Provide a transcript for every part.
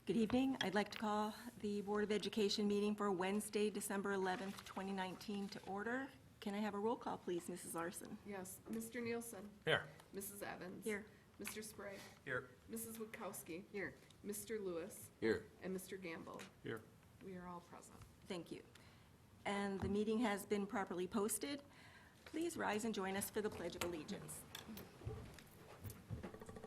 Good evening. I'd like to call the Board of Education meeting for Wednesday, December 11th, 2019 to order. Can I have a roll call, please, Mrs. Larson? Yes, Mr. Nielsen. Here. Mrs. Evans. Here. Mr. Sprague. Here. Mrs. Witkowski. Here. Mr. Lewis. Here. And Mr. Gamble. Here. We are all present. Thank you. And the meeting has been properly posted. Please rise and join us for the Pledge of Allegiance.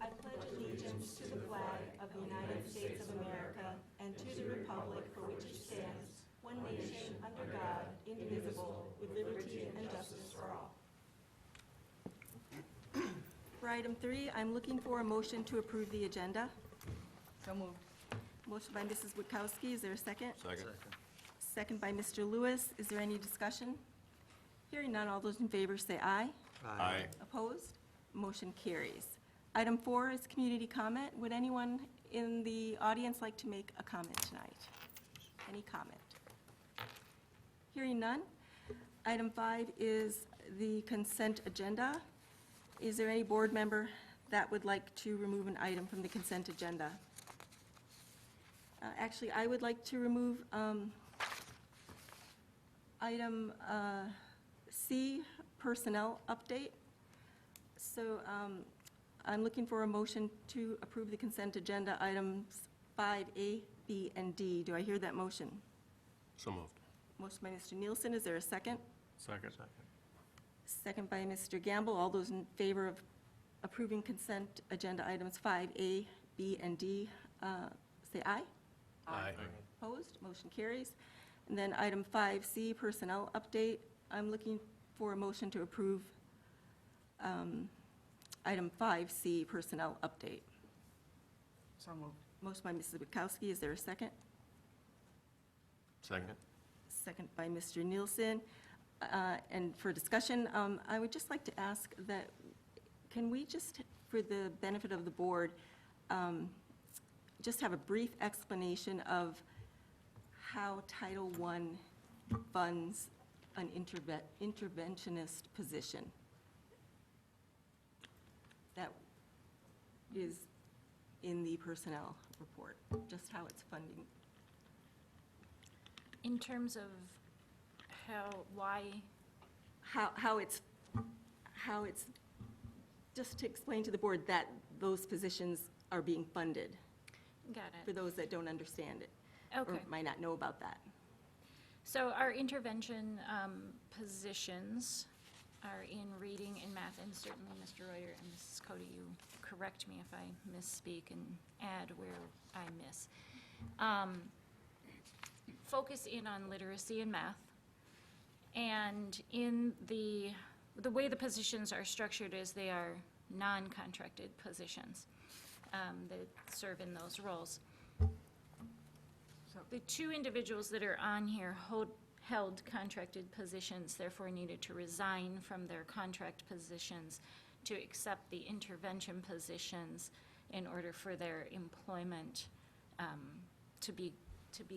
I pledge allegiance to the flag of the United States of America and to the republic for which it stands, one nation, under God, indivisible, with liberty and justice for all. For item 3, I'm looking for a motion to approve the agenda. So moved. Motion by Mrs. Witkowski. Is there a second? Second. Second by Mr. Lewis. Is there any discussion? Hearing none, all those in favor say aye. Aye. Opposed? Motion carries. Item 4 is community comment. Would anyone in the audience like to make a comment tonight? Any comment? Hearing none. Item 5 is the consent agenda. Is there any board member that would like to remove an item from the consent agenda? Actually, I would like to remove item C, personnel update. So I'm looking for a motion to approve the consent agenda items 5A, B, and D. Do I hear that motion? So moved. Motion by Mr. Nielsen. Is there a second? Second. Second by Mr. Gamble. All those in favor of approving consent agenda items 5A, B, and D, say aye. Aye. Opposed? Motion carries. And then item 5C, personnel update. I'm looking for a motion to approve item 5C, personnel update. So moved. Motion by Mrs. Witkowski. Is there a second? Second. Second by Mr. Nielsen. And for discussion, I would just like to ask that, can we just, for the benefit of the board, just have a brief explanation of how Title I funds an interventionist position that is in the personnel report, just how it's funding. In terms of why? How it's, just to explain to the board that those positions are being funded, Got for it. those that don't understand it. Or Okay. might not know about that. So our intervention positions are in reading and math, and certainly Mr. Reuter and Mrs. Cody, you correct me if I misspeak and add where I miss. Focus in on literacy and math. And in the way the positions are structured is they are non-contracted positions that serve in those roles. The two individuals that are on here held contracted positions, therefore needed to resign from their contract positions to accept the intervention positions in order for their employment to be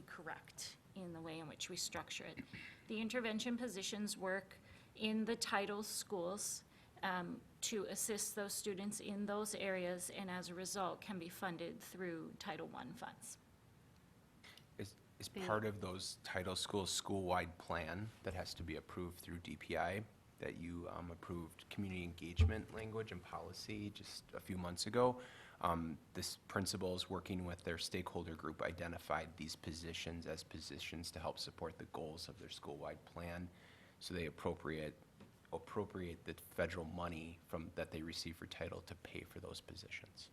correct in the way in which we structure it. The intervention positions work in the title schools to assist those students in those areas, and as a result can be funded through Title I funds. Is part of those title schools school-wide plan that has to be approved through DPI, that you approved community engagement language and policy just a few months ago. This principals working with their stakeholder group identified these positions as positions to help support the goals of their school-wide plan. So they appropriate the federal money that they receive for title to pay for those positions.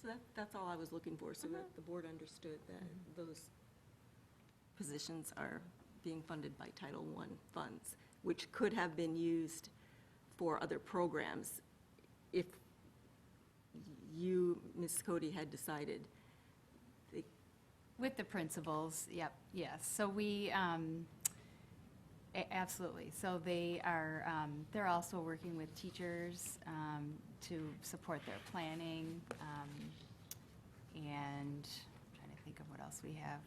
So that's all I was looking for, so that the board understood that those positions are being funded by Title I funds, which could have been used for other programs if you, Ms. Cody, had decided. With the principals, yep, yes. So we, absolutely. So they are, they're also working with teachers to support their planning. And I'm trying to think of what else we have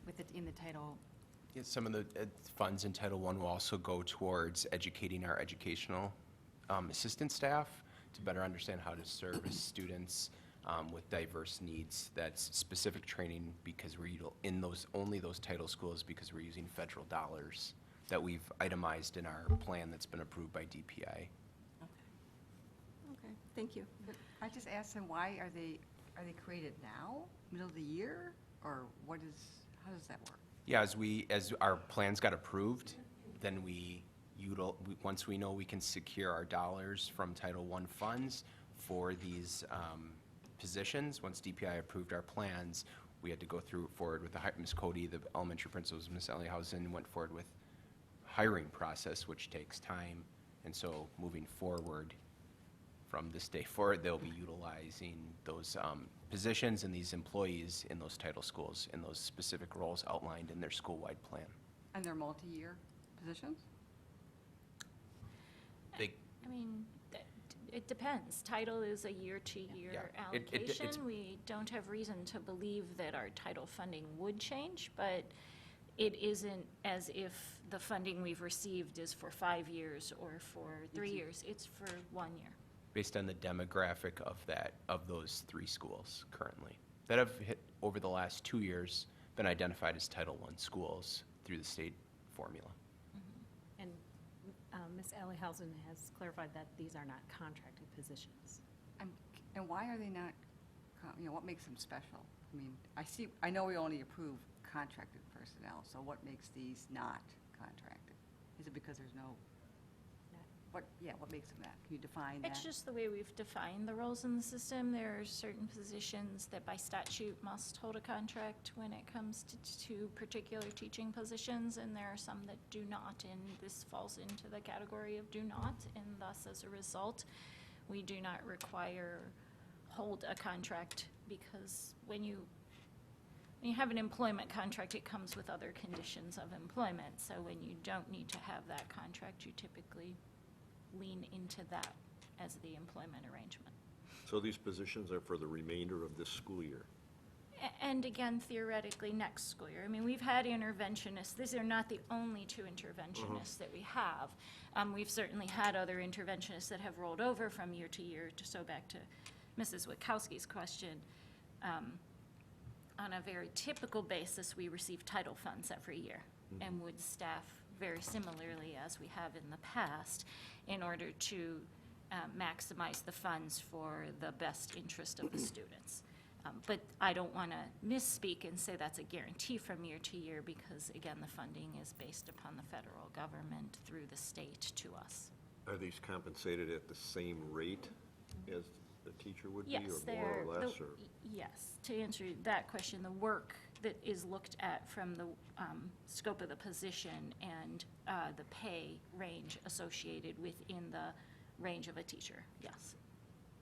with it in the title. Yeah, some of the funds in Title I will also go towards educating our educational assistant staff to better understand how to service students with diverse needs. That's specific training because we're in only those title schools because we're using federal dollars that we've itemized in our plan that's been approved by DPI. Okay. Okay, thank you. But I just asked them, why are they created now, middle of the year, or how does that work? Yeah, as our plans got approved, then once we know we can secure our dollars from Title I funds for these positions, once DPI approved our plans, we had to go forward with Ms. Cody, the elementary principals, Ms. Ellihausen, went forward with hiring process, which takes time. And so moving forward, from this day forward, they'll be utilizing those positions and these employees in those title schools, in those specific roles outlined in their school-wide plan. And they're multi-year positions? I mean, it depends. Title is a year-to-year Yeah. allocation. We don't have reason to believe that our title funding would change, but it isn't as if the funding we've received is for 5 years or for 3 years. It's for 1 year. Based on the demographic of those 3 schools currently, that have hit over the last 2 years, been identified as Title I schools through the state formula. And Ms. Ellihausen has clarified that these are not contracted positions. And why are they not, what makes them special? I mean, I know we only approve contracted personnel, so what makes these not contracted? Is it because there's no, what makes them that? Can you define that? It's just the way we've defined the roles in the system. There are certain positions that by statute must hold a contract when it comes to particular teaching positions, and there are some that do not, and this falls into the category of do not, and thus, as a result, we do not hold a contract, because when you have an employment contract, it comes with other conditions of employment. So when you don't need to have that contract, you typically lean into that as the employment arrangement. So these positions are for the remainder of this school year? And again, theoretically, next school year. I mean, we've had interventionists. These are not the only 2 interventionists that we have. We've certainly had other interventionists that have rolled over from year to year. So back to Mrs. Witkowski's question, on a very typical basis, we receive title funds every year and would staff very similarly as we have in the past in order to maximize the funds for the best interest of the students. But I don't want to misspeak and say that's a guarantee from year to year because, again, the funding is based upon the federal government through the state to us. Are these compensated at the same rate as the teacher would be, Yes, or more or less? Or? Yes, to answer that question, the work that is looked at from the scope of the position and the pay range associated within the range of a teacher, yes.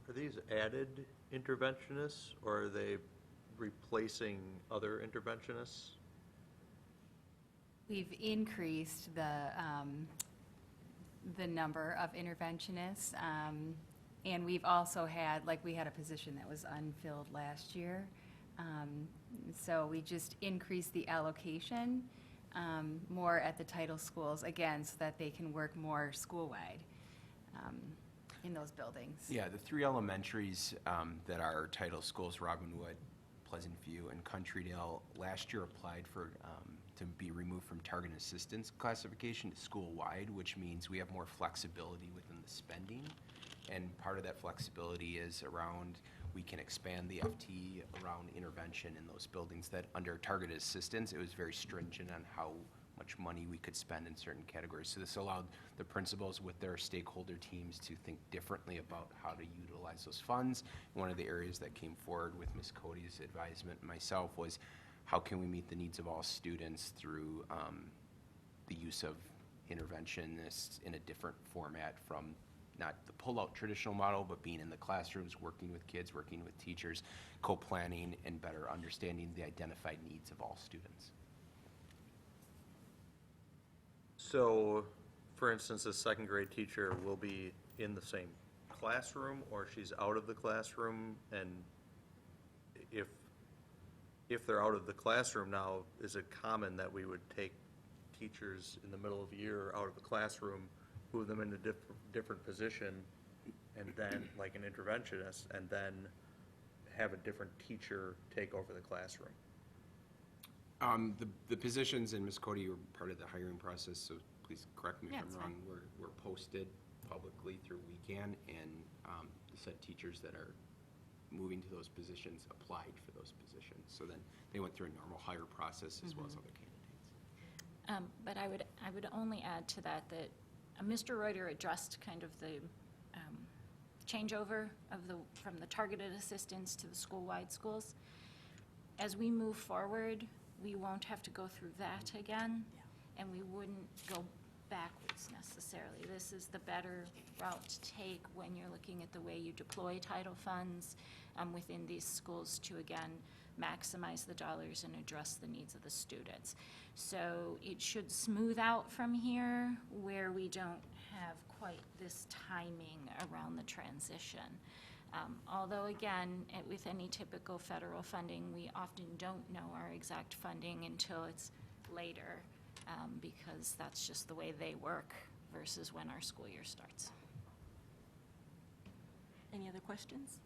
Are these added interventionists, or are they replacing other interventionists? We've increased the number of interventionists, and we've also had, we had a position that was unfilled last year. So we just increased the allocation more at the title schools, again, so that they can work more school-wide in those buildings. Yeah, the 3 elementaries that are title schools, Robinwood, Pleasant View, and Countrydale, last year applied for to be removed from target assistance classification to school-wide, which means we have more flexibility within the spending. And part of that flexibility is around, we can expand the FT around intervention in those buildings that under targeted assistance, it was very stringent on how much money we could spend in certain categories. So this allowed the principals with their stakeholder teams to think differently about how to utilize those funds. One of the areas that came forward with Ms. Cody's advisement and myself was how can we meet the needs of all students through the use of interventionists in a different format from not the pull-out traditional model, but being in the classrooms, working with kids, working with teachers, co-planning, and better understanding the identified needs of all students. So, for instance, a second grade teacher will be in the same classroom, or she's out of the classroom, and if they're out of the classroom now, is it common that we would take teachers in the middle of the year out of the classroom, move them into different position, and then, like an interventionist, and then have a different teacher take over the classroom? The positions, and Ms. Cody, were part of the hiring process, so please correct me if Yeah, I'm it's wrong, were posted publicly through weekend, and the said teachers that are moving to those positions applied for those positions. So then they went through a normal hire process as well as other candidates. But I would only add to that, Mr. Reuter addressed kind of the changeover from the targeted assistance to the school-wide schools. As we move forward, we won't have to go through that again, and we wouldn't go backwards necessarily. This is the better route to take when you're looking at the way you deploy title funds within these schools to, again, maximize the dollars and address the needs of the students. So it should smooth out from here where we don't have quite this timing around the transition. Although, again, with any typical federal funding, we often don't know our exact funding until it's later, because that's just the way they work versus when our school year starts. Any other questions?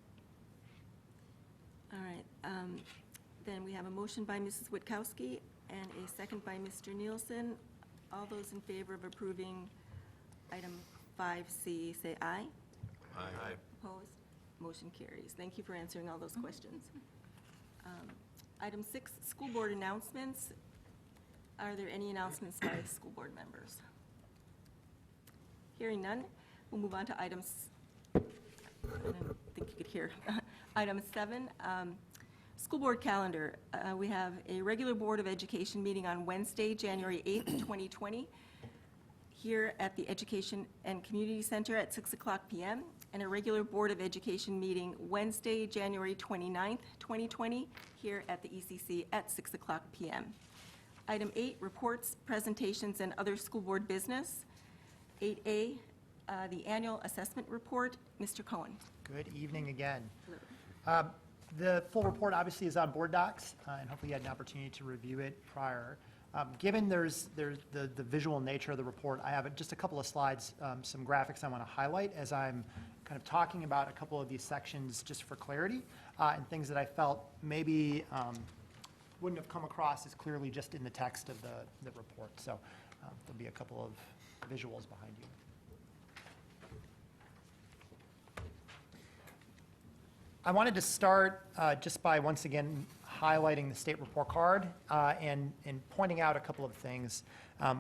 All right, then we have a motion by Mrs. Witkowski and a second by Mr. Nielsen. All those in favor of approving item 5C, say aye. Aye. Opposed? Motion carries. Thank you for answering all those questions. Item 6, school board announcements. Are there any announcements by school board members? Hearing none, we'll move on to items, I don't think you could hear. Item 7, school board calendar. We have a regular Board of Education meeting on Wednesday, January 8th, 2020, here at the Education and Community Center at 6 o'clock p.m., and a regular Board of Education meeting Wednesday, January 29th, 2020, here at the ECC at 6 o'clock p.m. Item 8, reports, presentations, and other school board business. 8A, the annual assessment report. Mr. Cohen. Good evening again. The full report obviously is on board docs, and hopefully you had an opportunity to review it prior. Given there's the visual nature of the report, I have just a couple of slides, some graphics I want to highlight as I'm kind of talking about a couple of these sections just for clarity, and things that I felt maybe wouldn't have come across as clearly just in the text of the report. So there'll be a couple of visuals behind you. I wanted to start just by once again highlighting the state report card and pointing out a couple of things.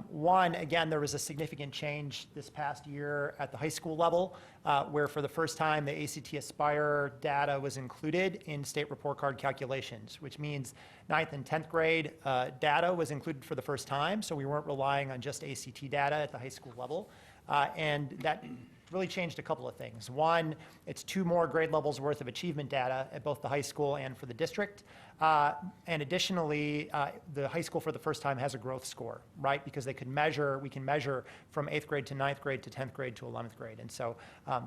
One, again, there was a significant change this past year at the high school level where for the first time the ACT Aspire data was included in state report card calculations, which means 9th and 10th grade data was included for the first time, so we weren't relying on just ACT data at the high school level. And that really changed a couple of things. One, it's 2 more grade levels worth of achievement data at both the high school and for the district. And additionally, the high school for the first time has a growth score, right? Because we can measure from 8th grade to 9th grade to 10th grade to 11th grade. And so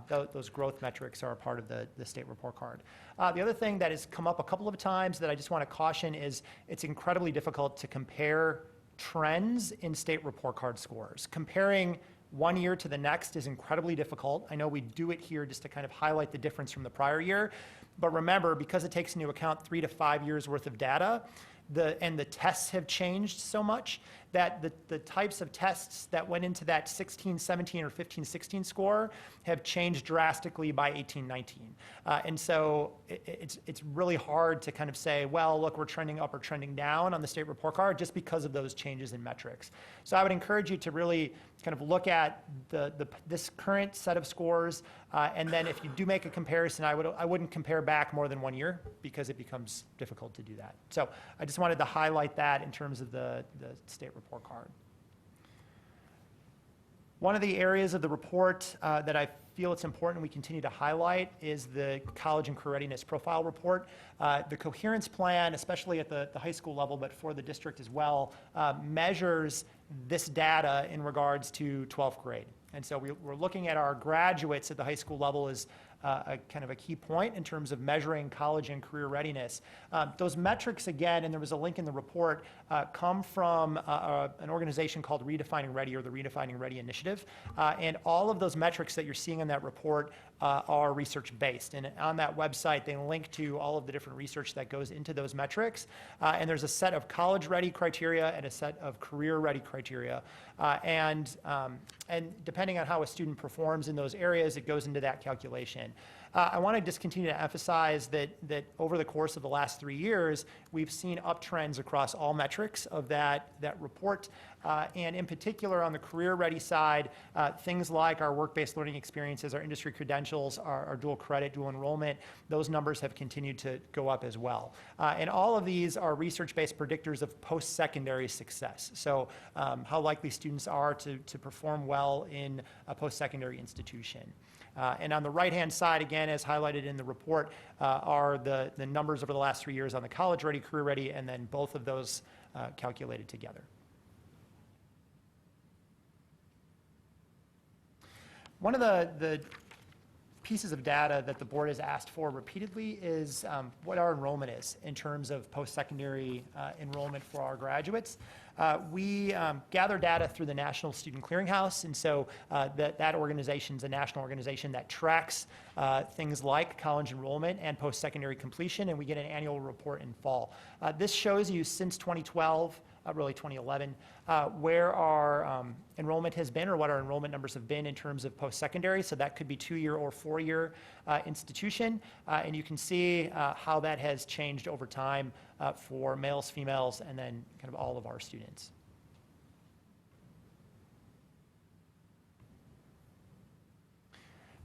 those growth metrics are a part of the state report card. The other thing that has come up a couple of times that I just want to caution is it's incredibly difficult to compare trends in state report card scores. Comparing one year to the next is incredibly difficult. I know we do it here just to kind of highlight the difference from the prior year. But remember, because it takes into account 3 to 5 years worth of data, and the tests have changed so much that the types of tests that went into that 16, 17, or 15, 16 score have changed drastically by 18, 19. And so it's really hard to kind of say, well, look, we're trending up or trending down on the state report card just because of those changes in metrics. So I would encourage you to really kind of look at this current set of scores, and then if you do make a comparison, I wouldn't compare back more than 1 year because it becomes difficult to do that. So I just wanted to highlight that in terms of the state report card. One of the areas of the report that I feel it's important we continue to highlight is the college and career readiness profile report. The coherence plan, especially at the high school level, but for the district as well, measures this data in regards to 12th grade. And so we're looking at our graduates at the high school level as a kind of a key point in terms of measuring college and career readiness. Those metrics, again, and there was a link in the report, come from an organization called Redefining Ready, or the Redefining Ready Initiative. And all of those metrics that you're seeing in that report are research-based. And on that website, they link to all of the different research that goes into those metrics. And there's a set of college-ready criteria and a set of career-ready criteria. And depending on how a student performs in those areas, it goes into that calculation. I want to just continue to emphasize that over the course of the last 3 years, we've seen uptrends across all metrics of that report. And in particular, on the career-ready side, things like our work-based learning experiences, our industry credentials, our dual credit, dual enrollment, those numbers have continued to go up as well. And all of these are research-based predictors of post-secondary success. So how likely students are to perform well in a post-secondary institution. And on the right-hand side, again, as highlighted in the report, are the numbers over the last 3 years on the college-ready, career-ready, and then both of those calculated together. One of the pieces of data that the board has asked for repeatedly is what our enrollment is in terms of post-secondary enrollment for our graduates. We gather data through the National Student Clearinghouse, and so that organization is a national organization that tracks things like college enrollment and post-secondary completion, and we get an annual report in fall. This shows you since 2012, really 2011, where our enrollment has been or what our enrollment numbers have been in terms of post-secondary. So that could be 2-year or 4-year institution. And you can see how that has changed over time for males, females, and then kind of all of our students.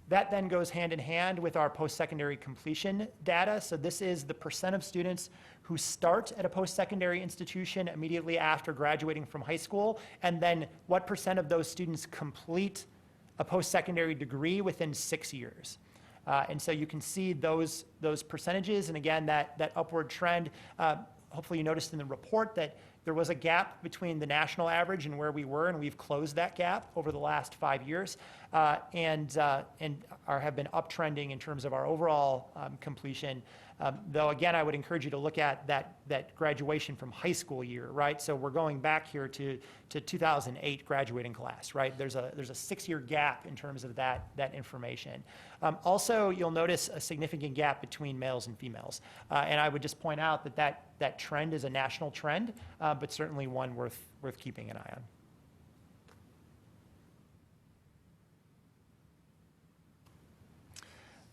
That then goes hand in hand with our post-secondary completion data. So this is the percent of students who start at a post-secondary institution immediately after graduating from high school, and then what percent of those students complete a post-secondary degree within 6 years. And so you can see those percentages, and again, that upward trend. Hopefully you noticed in the report that there was a gap between the national average and where we were, and we've closed that gap over the last 5 years, and have been uptrending in terms of our overall completion. Though again, I would encourage you to look at that graduation from high school year, right? So we're going back here to 2008 graduating class, right? There's a 6-year gap in terms of that information. Also, you'll notice a significant gap between males and females. And I would just point out that trend is a national trend, but certainly one worth keeping an eye on.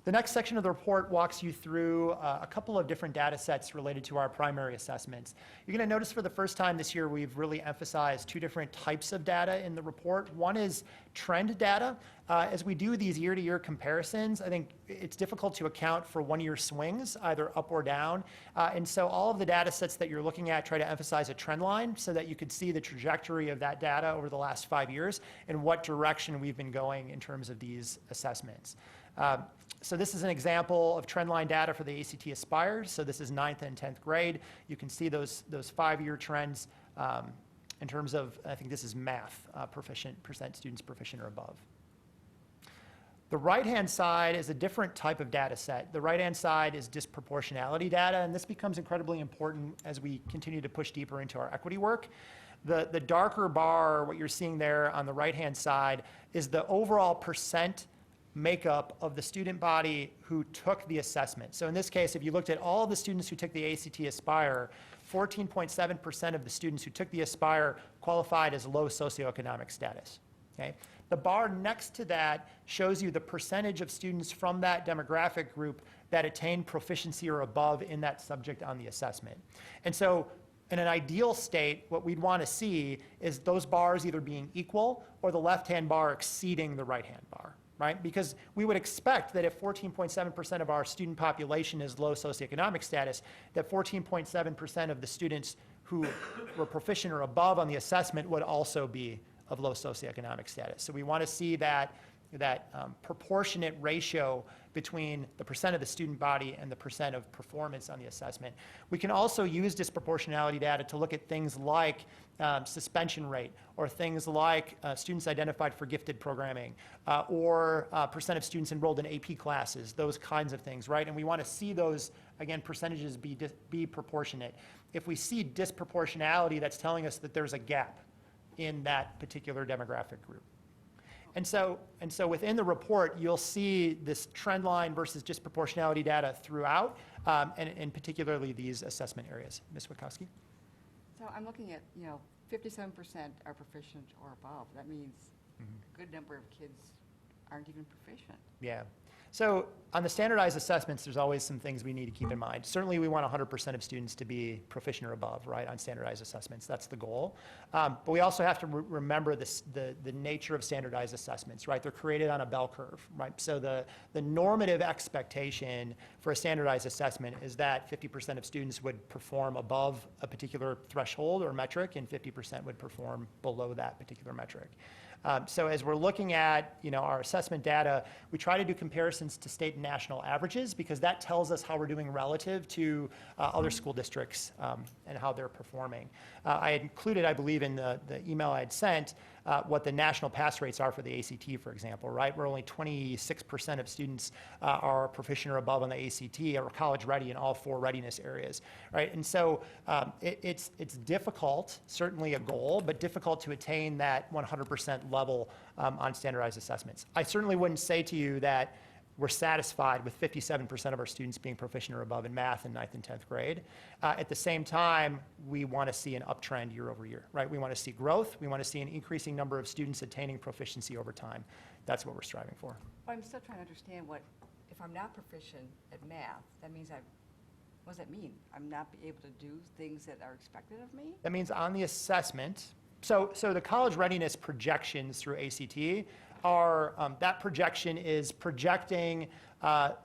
The next section of the report walks you through a couple of different data sets related to our primary assessments. You're going to notice for the first time this year we've really emphasized 2 different types of data in the report. One is trend data. As we do these year-to-year comparisons, I think it's difficult to account for one-year swings, either up or down. And so all of the data sets that you're looking at try to emphasize a trend line so that you could see the trajectory of that data over the last 5 years and what direction we've been going in terms of these assessments. So this is an example of trendline data for the ACT Aspire. So this is 9th and 10th grade. You can see those 5-year trends in terms of, I think this is math, percent students proficient or above. The right-hand side is a different type of data set. The right-hand side is disproportionality data, and this becomes incredibly important as we continue to push deeper into our equity work. The darker bar, what you're seeing there on the right-hand side, is the overall percent makeup of the student body who took the assessment. So in this case, if you looked at all the students who took the ACT Aspire, 14.7% of the students who took the Aspire qualified as low socioeconomic status. Okay? The bar next to that shows you the percentage of students from that demographic group that attained proficiency or above in that subject on the assessment. And so in an ideal state, what we'd want to see is those bars either being equal or the left-hand bar exceeding the right-hand bar. Right? Because we would expect that if 14.7% of our student population is low socioeconomic status, that 14.7% of the students who were proficient or above on the assessment would also be of low socioeconomic status. So we want to see that proportionate ratio between the percent of the student body and the percent of performance on the assessment. We can also use disproportionality data to look at things like suspension rate, or things like students identified for gifted programming, or percent of students enrolled in AP classes, those kinds of things, right? And we want to see those, again, percentages be proportionate. If we see disproportionality, that's telling us that there's a gap in that particular demographic group. And so within the report, you'll see this trend line versus disproportionality data throughout, and particularly these assessment areas. Ms. Witkowski? So I'm looking at, 57% are proficient or above. That means a good number of kids aren't even proficient. Yeah. So on the standardized assessments, there's always some things we need to keep in mind. Certainly, we want 100% of students to be proficient or above, right, on standardized assessments. That's the goal. But we also have to remember the nature of standardized assessments, right? They're created on a bell curve, right? So the normative expectation for a standardized assessment is that 50% of students would perform above a particular threshold or metric, and 50% would perform below that particular metric. So as we're looking at, our assessment data, we try to do comparisons to state and national averages because that tells us how we're doing relative to other school districts and how they're performing. I had included, I believe, in the email I had sent, what the national pass rates are for the ACT, for example, right? Where only 26% of students are proficient or above on the ACT or college ready in all 4 readiness areas, right? And so it's difficult, certainly a goal, but difficult to attain that 100% level on standardized assessments. I certainly wouldn't say to you that we're satisfied with 57% of our students being proficient or above in math in 9th and 10th grade. At the same time, we want to see an uptrend year over year, right? We want to see growth. We want to see an increasing number of students attaining proficiency over time. That's what we're striving for. But I'm still trying to understand if I'm not proficient at math, that means what does that mean? I'm not able to do things that are expected of me? That means on the assessment, so the college readiness projections through ACT are, that projection is projecting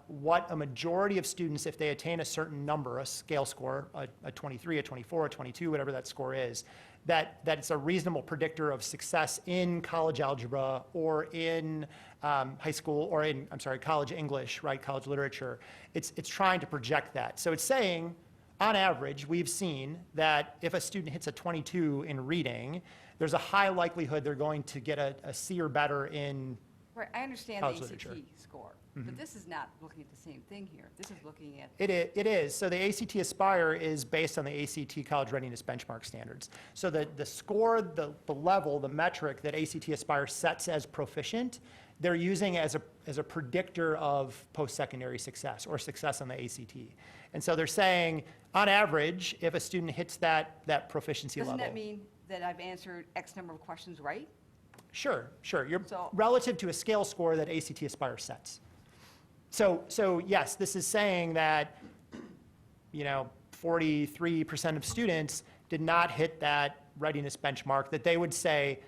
what a majority of students, if they attain a certain number, a scale score, a 23, a 24, a 22, whatever that score is, that it's a reasonable predictor of success in college algebra or in high school or in, college English, right, college literature. It's trying to project that. So it's saying, on average, we've seen that if a student hits a 22 in reading, there's a high likelihood they're going to get a C or better in Right, I understand the college ACT literature. score, but this is not looking at the same thing here. This is looking at, It is. So the ACT Aspire is based on the ACT College Readiness Benchmark Standards. So the score, the level, the metric that ACT Aspire sets as proficient, they're using as a predictor of post-secondary success or success on the ACT. And so they're saying, on average, if a student hits that proficiency level. doesn't that mean that I've answered X number of questions right? Sure. You're So- relative to a scale score that ACT Aspire sets. So yes, this is saying that, 43% of students did not hit that readiness benchmark, that they would say,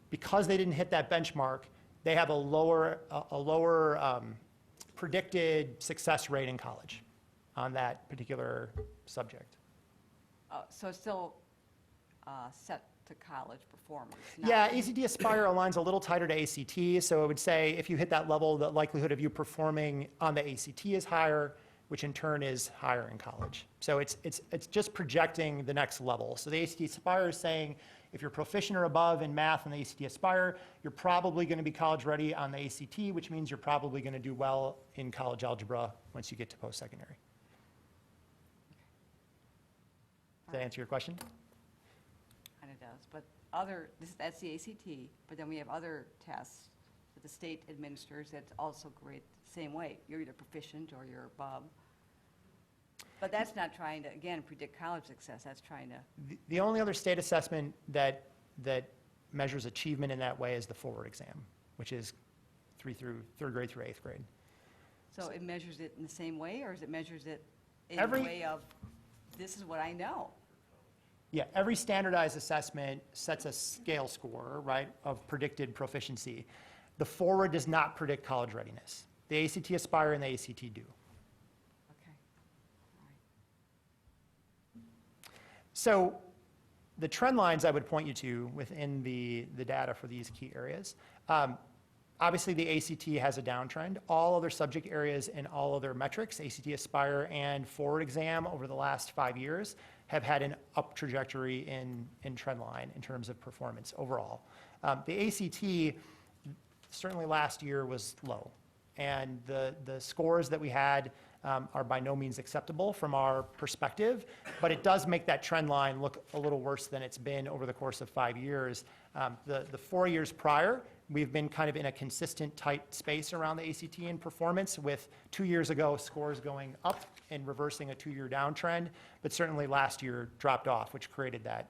because they didn't hit that benchmark, they have a lower predicted success rate in college on that particular subject. So it's still set to college performance. not- Yeah, ACT Aspire aligns a little tighter to ACT, so it would say if you hit that level, the likelihood of you performing on the ACT is higher, which in turn is higher in college. So it's just projecting the next level. So the ACT Aspire is saying if you're proficient or above in math on the ACT Aspire, you're probably going to be college ready on the ACT, which means you're probably going to do well in college algebra once you get to post-secondary. Does that answer your question? Kind of does, but that's the ACT, but then we have other tests that the state administers that also grade the same way. You're either proficient or you're above. But that's not trying to, again, predict college success, that's trying to, The only other state assessment that measures achievement in that way is the forward exam, which is third grade through 8th grade. so it measures it in the same way, or is it measures it in Every- the way of, this is what I know? Yeah, every standardized assessment sets a scale score, right, of predicted proficiency. The forward does not predict college readiness. The ACT Aspire and the ACT do. Okay, all right. So the trend lines I would point you to within the data for these key areas. Obviously, the ACT has a downtrend. All other subject areas and all other metrics, ACT Aspire and forward exam over the last 5 years, have had an up trajectory in trend line in terms of performance overall. The ACT, certainly last year, was low. And the scores that we had are by no means acceptable from our perspective, but it does make that trend line look a little worse than it's been over the course of 5 years. The 4 years prior, we've been kind of in a consistent tight space around the ACT in performance, with 2 years ago scores going up and reversing a 2-year downtrend, but certainly last year dropped off, which created that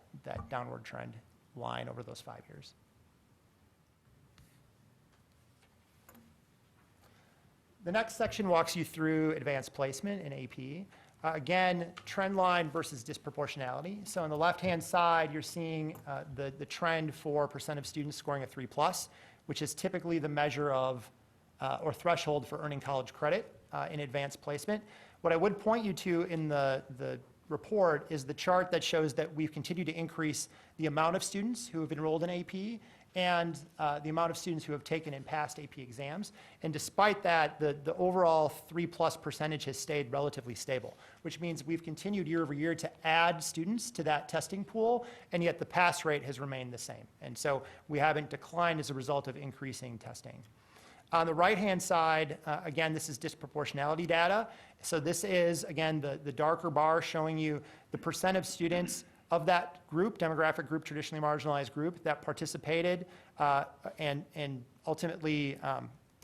downward trend line over those 5 years. The next section walks you through advanced placement in AP. Again, trend line versus disproportionality. So on the left-hand side, you're seeing the trend for percent of students scoring a 3+, which is typically the measure of or threshold for earning college credit in advanced placement. What I would point you to in the report is the chart that shows that we've continued to increase the amount of students who have enrolled in AP and the amount of students who have taken and passed AP exams. And despite that, the overall 3+ percentage has stayed relatively stable, which means we've continued year over year to add students to that testing pool, and yet the pass rate has remained the same. And so we haven't declined as a result of increasing testing. On the right-hand side, again, this is disproportionality data. So this is, again, the darker bar showing you the percent of students of that group, demographic group, traditionally marginalized group, that participated and ultimately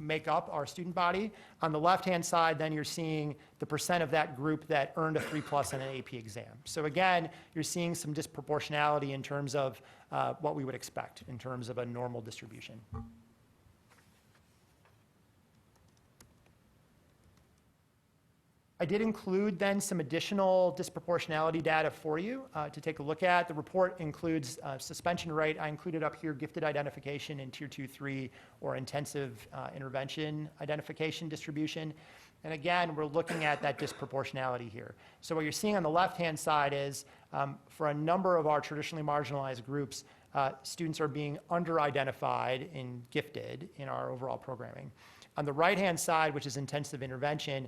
make up our student body. On the left-hand side, then you're seeing the percent of that group that earned a 3+ in an AP exam. So again, you're seeing some disproportionality in terms of what we would expect in terms of a normal distribution. I did include then some additional disproportionality data for you to take a look at. The report includes suspension rate. I included up here gifted identification in tier 2, 3, or intensive intervention identification distribution. And again, we're looking at that disproportionality here. So what you're seeing on the left-hand side is for a number of our traditionally marginalized groups, students are being under-identified in gifted in our overall programming. On the right-hand side, which is intensive intervention,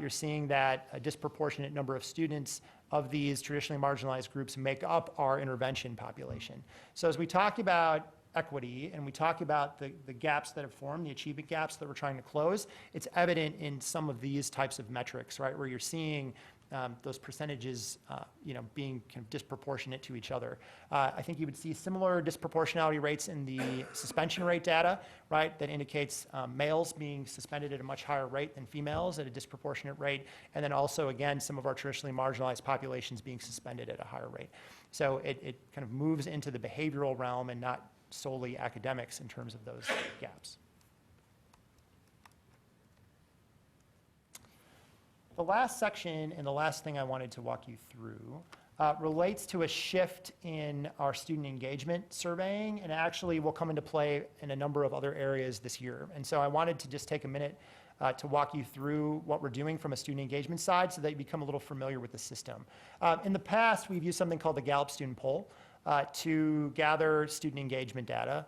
you're seeing that a disproportionate number of students of these traditionally marginalized groups make up our intervention population. So as we talk about equity and we talk about the gaps that have formed, the achievement gaps that we're trying to close, it's evident in some of these types of metrics, right, where you're seeing those percentages, being kind of disproportionate to each other. I think you would see similar disproportionality rates in the suspension rate data, right, that indicates males being suspended at a much higher rate than females at a disproportionate rate, and then also, again, some of our traditionally marginalized populations being suspended at a higher rate. So it kind of moves into the behavioral realm and not solely academics in terms of those gaps. The last section and the last thing I wanted to walk you through relates to a shift in our student engagement surveying, and actually will come into play in a number of other areas this year. And so I wanted to just take a minute to walk you through what we're doing from a student engagement side so that you become a little familiar with the system. In the past, we've used something called the Gallup Student Poll to gather student engagement data.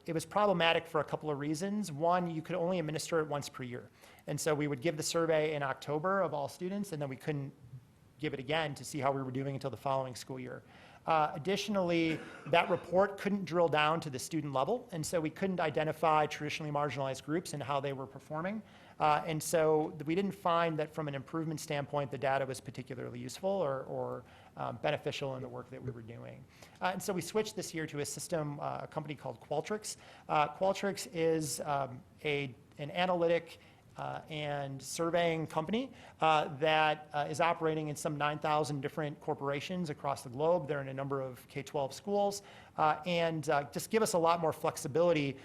It was problematic for a couple of reasons. One, you could only administer it once per year. And so we would give the survey in October of all students, and then we couldn't give it again to see how we were doing until the following school year. Additionally, that report couldn't drill down to the student level, and so we couldn't identify traditionally marginalized groups and how they were performing. And so we didn't find that from an improvement standpoint, the data was particularly useful or beneficial in the work that we were doing. And so we switched this year to a system, a company called Qualtrics. Qualtrics is an analytic and surveying company that is operating in some 9,000 different corporations across the globe. They're in a number of K-12 schools, and just give us a lot more flexibility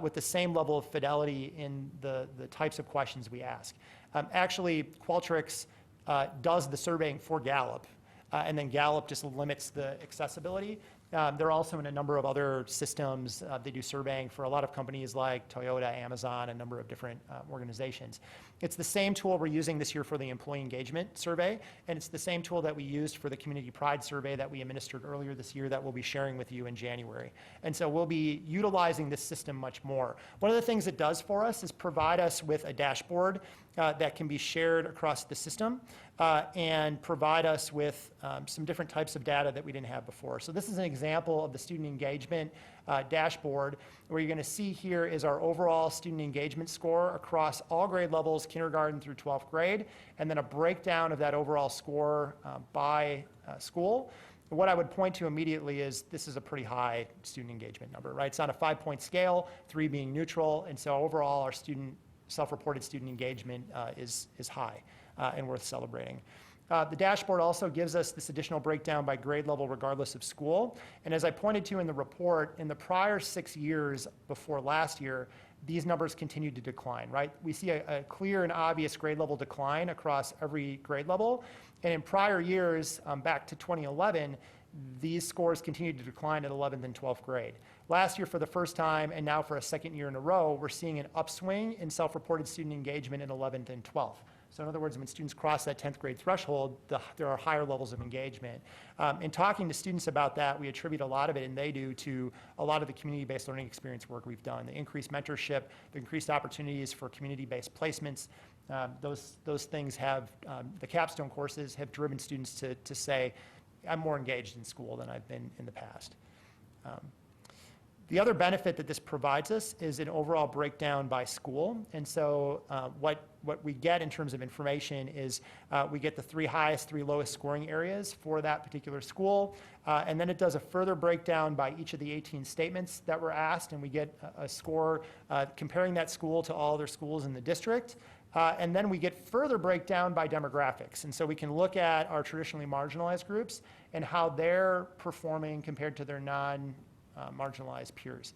with the same level of fidelity in the types of questions we ask. Actually, Qualtrics does the surveying for Gallup, and then Gallup just limits the accessibility. They're also in a number of other systems. They do surveying for a lot of companies like Toyota, Amazon, a number of different organizations. It's the same tool we're using this year for the employee engagement survey, and it's the same tool that we used for the community pride survey that we administered earlier this year that we'll be sharing with you in January. And so we'll be utilizing this system much more. One of the things it does for us is provide us with a dashboard that can be shared across the system and provide us with some different types of data that we didn't have before. So this is an example of the student engagement dashboard. Where you're going to see here is our overall student engagement score across all grade levels, kindergarten through 12th grade, and then a breakdown of that overall score by school. what I would point to immediately is this is a pretty high student engagement number, right? It's on a 5-point scale, 3 being neutral, and so overall, our self-reported student engagement is high and worth celebrating. The dashboard also gives us this additional breakdown by grade level regardless of school. And as I pointed to in the report, in the prior 6 years before last year, these numbers continued to decline, right? We see a clear and obvious grade level decline across every grade level. And in prior years, back to 2011, these scores continued to decline at 11th and 12th grade. Last year, for the first time, and now for a second year in a row, we're seeing an upswing in self-reported student engagement in 11th and 12th. So in other words, when students cross that 10th grade threshold, there are higher levels of engagement. In talking to students about that, we attribute a lot of it, and they do, to a lot of the community-based learning experience work we've done. The increased mentorship, the increased opportunities for community-based placements, those things have, the capstone courses have driven students to say, I'm more engaged in school than I've been in the past. The other benefit that this provides us is an overall breakdown by school. And so what we get in terms of information is we get the 3 highest, 3 lowest scoring areas for that particular school. And then it does a further breakdown by each of the 18 statements that were asked, and we get a score comparing that school to all other schools in the district. And then we get further breakdown by demographics. And so we can look at our traditionally marginalized groups and how they're performing compared to their marginalized peers.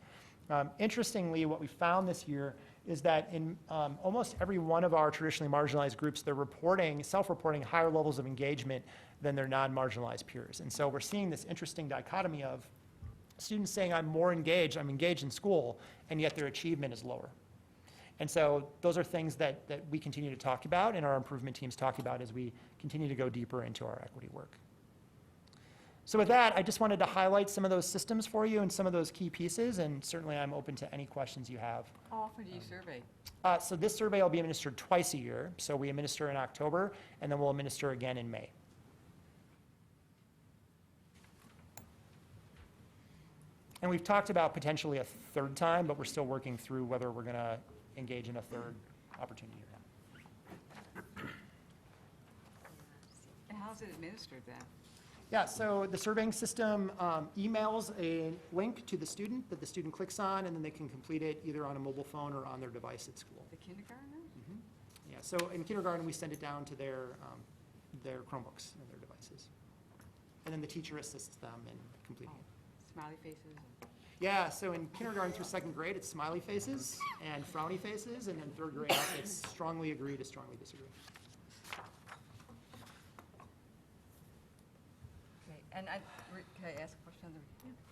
Interestingly, what we found this year is that in almost every one of our traditionally marginalized groups, they're self-reporting higher levels of engagement than their non-marginalized peers. And so we're seeing this interesting dichotomy of students saying, I'm engaged in school, and yet their achievement is lower. And so those are things that we continue to talk about and our improvement teams talk about as we continue to go deeper into our equity work. So with that, I just wanted to highlight some of those systems for you and some of those key pieces, and certainly I'm open to any questions you have. How often do you survey? So this survey will be administered twice a year. So we administer in October, and then we'll administer again in May. And we've talked about potentially a third time, but we're still working through whether we're going to engage in a third opportunity or not. And how's it administered then? Yeah, so the surveying system emails a link to the student that the student clicks on, and then they can complete it either on a mobile phone or on their device at school. The kindergarten? Yeah, so in kindergarten, we send it down to their Chromebooks and their devices. And then the teacher assists them in completing it. Smiley faces? Yeah, so in kindergarten through 2nd grade, it's smiley faces and frowny faces, and then 3rd grade, it's strongly agree to strongly disagree. Okay, and can I ask a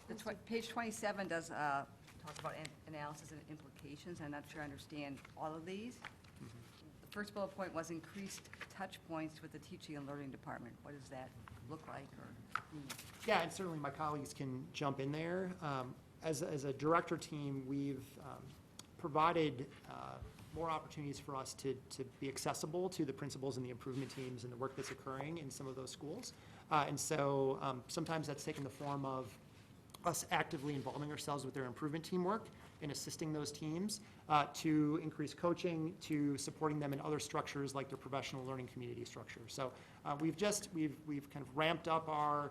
question? Page 27 does talk about analysis and implications. I'm not sure I understand all of these. The first bullet point was increased touch points with the teaching and learning department. What does that look like or mean? Yeah, and certainly my colleagues can jump in there. As a director team, we've provided more opportunities for us to be accessible to the principals and the improvement teams and the work that's occurring in some of those schools. And so sometimes that's taken the form of us actively involving ourselves with their improvement team work and assisting those teams to increase coaching, to supporting them in other structures like their professional learning community structure. So we've kind of ramped up our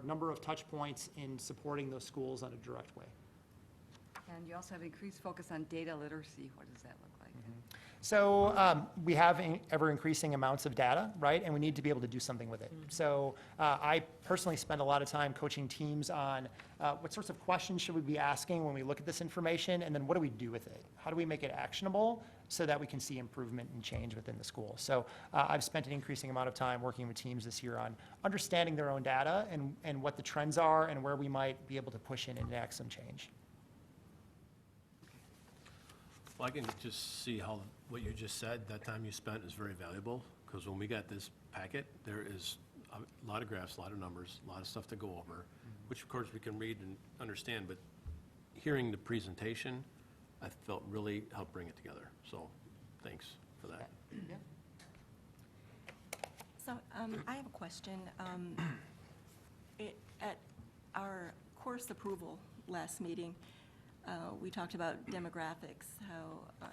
number of touch points in supporting those schools on a direct way. And you also have increased focus on data literacy. What does that look like? So we have ever-increasing amounts of data, right? And we need to be able to do something with it. So I personally spend a lot of time coaching teams on what sorts of questions should we be asking when we look at this information, and then what do we do with it? How do we make it actionable so that we can see improvement and change within the school? So I've spent an increasing amount of time working with teams this year on understanding their own data and what the trends are and where we might be able to push in and enact some change. Well, I can just see how what you just said, that time you spent is very valuable, because when we got this packet, there is a lot of graphs, a lot of numbers, a lot of stuff to go over, which of course we can read and understand, but hearing the presentation, I felt really helped bring it together. So thanks for that. Yeah. So I have a question. At our course approval last meeting, we talked about demographics,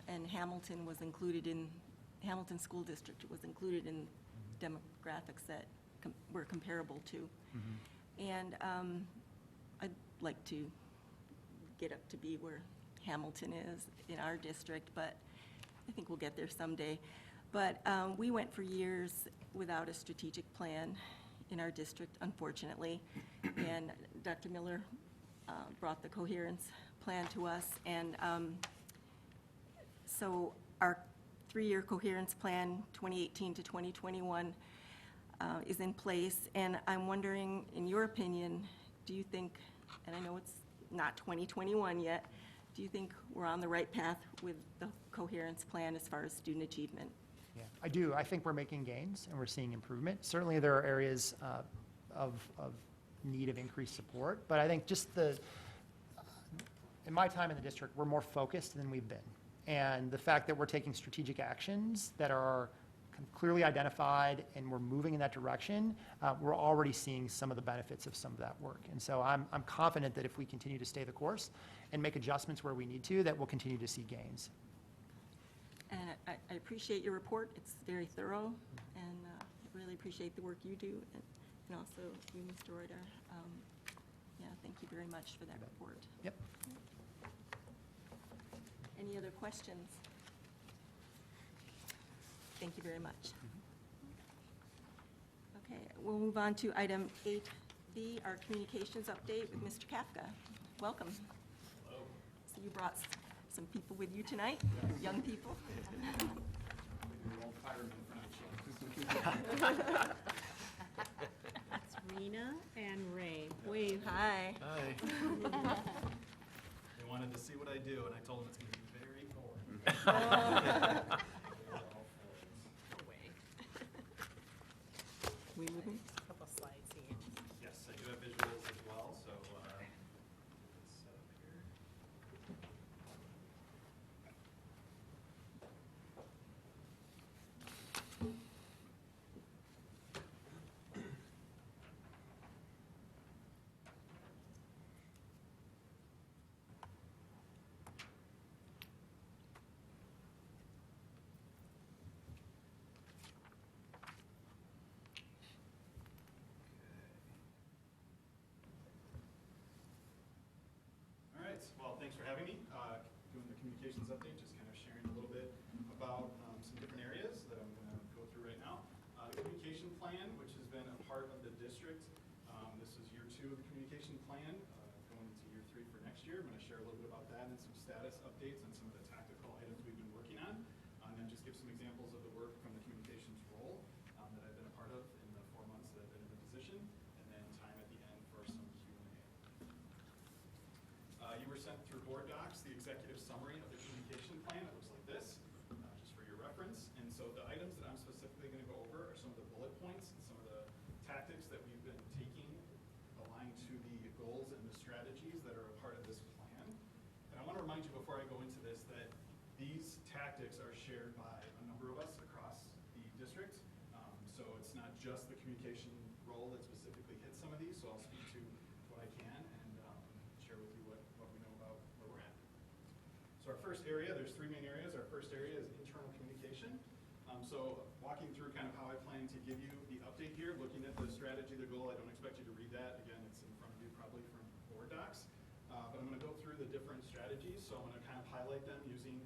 and Hamilton School District was included in demographics that we're comparable to. And I'd like to get up to be where Hamilton is in our district, but I think we'll get there someday. But we went for years without a strategic plan in our district, unfortunately. And Dr. Miller brought the coherence plan to us. And so our 3-year coherence plan, 2018 to 2021, is in place. And I'm wondering, in your opinion, do you think, and I know it's not 2021 yet, do you think we're on the right path with the coherence plan as far as student achievement? Yeah, I do. I think we're making gains and we're seeing improvement. Certainly, there are areas of need of increased support, but I think just in my time in the district, we're more focused than we've been. And the fact that we're taking strategic actions that are clearly identified and we're moving in that direction, we're already seeing some of the benefits of some of that work. And so I'm confident that if we continue to stay the course and make adjustments where we need to, that we'll continue to see gains. And I appreciate your report. It's very thorough, and I really appreciate the work you do, and also you, Mr. Reuter. Yeah, thank you very much for that report. Yep. Any other questions? Thank you very much. Okay, we'll move on to item 8B, our communications update with Mr. Kafka. Welcome. Hello. So you brought some people with you tonight, young people. It's Rena and Ray. Wave. Hi. Hi. They wanted to see what I do, and I told them it's going to be very boring. We moving? Couple slides here. Yes, I do have visuals as well, so let's set up here. All right, well, thanks for having me. Doing the communications update, just kind of sharing a little bit about some different areas that I'm going to go through right now. The communication plan, which has been a part of the district. This is year 2 of the communication plan, going into year 3 for next year. I'm going to share a little bit about that and some status updates on some of the tactical items we've been working on, and then just give some examples of the work from the communications role that I've been a part of in the 4 months that I've been in the position, and then time at the end for some Q&A. You were sent through board docs the executive summary of the communication plan. It looks like this, just for your reference. And so the items that I'm specifically going to go over are some of the bullet points and some of the tactics that we've been taking aligned to the goals and the strategies that are a part of this plan. And I want to remind you before I go into this that these tactics are shared by a number of us across the district. So it's not just the communication role that specifically hits some of these, so I'll speak to what I can and share with you what we know about where we're at. So our first area, there's 3 main areas. Our first area is internal communication. So walking through kind of how I plan to give you the update here, looking at the strategy, the goal, I don't expect you to read that. Again, it's in front of you probably from board docs. But I'm going to go through the different strategies. So I'm going to kind of highlight them using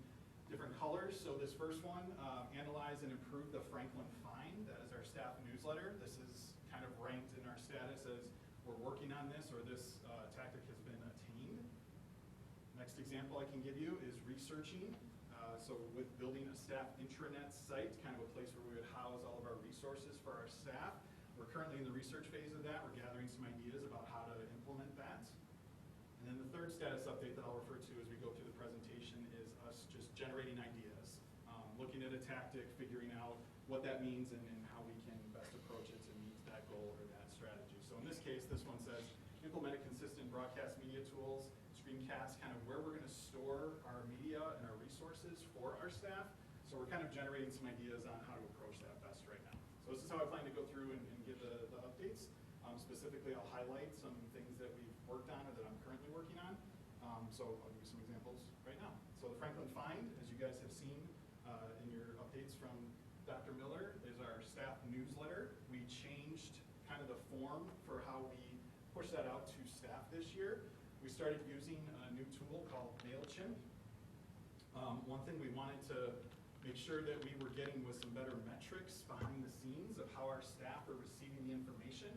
different colors. So this first one, analyze and improve the Franklin Find. That is our staff newsletter. This is kind of ranked in our status as we're working on this or this tactic has been attained. Next example I can give you is researching. So with building a staff intranet site, kind of a place where we would house all of our resources for our staff. We're currently in the research phase of that. We're gathering some ideas about how to implement that. And then the third status update that I'll refer to as we go through the presentation is us just generating ideas, looking at a tactic, figuring out what that means and how we can best approach it to meet that goal or that strategy. So in this case, this one says, implement a consistent broadcast media tools, screencasts, kind of where we're going to store our media and our resources for our staff. So we're kind of generating some ideas on how to approach that best right now. So this is how I plan to go through and give the updates. Specifically, I'll highlight some things that we've worked on or that I'm currently working on. So I'll give you some examples right now. So the Franklin Find, as you guys have seen in your updates from Dr. Miller, is our staff newsletter. We changed push that out to staff this year. We started using a new tool called MailChimp. One thing we wanted to make sure that we were getting was some better metrics behind the scenes of how our staff are receiving the information.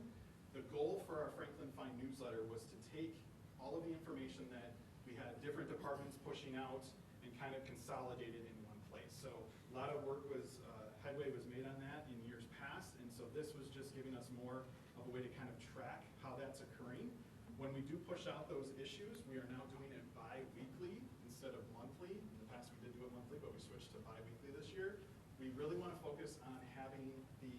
The goal for our Franklin Fine newsletter was to take all of the information that we had different departments pushing out and kind of consolidate it in one place. So a lot of work was, headway was made on that in years past, and so this was just giving us more of a way to kind of track how that's occurring. When we do push out those issues, we are now doing it bi-weekly instead of monthly. In the past, we did do it monthly, but we switched to bi-weekly this year. We really want to focus on having the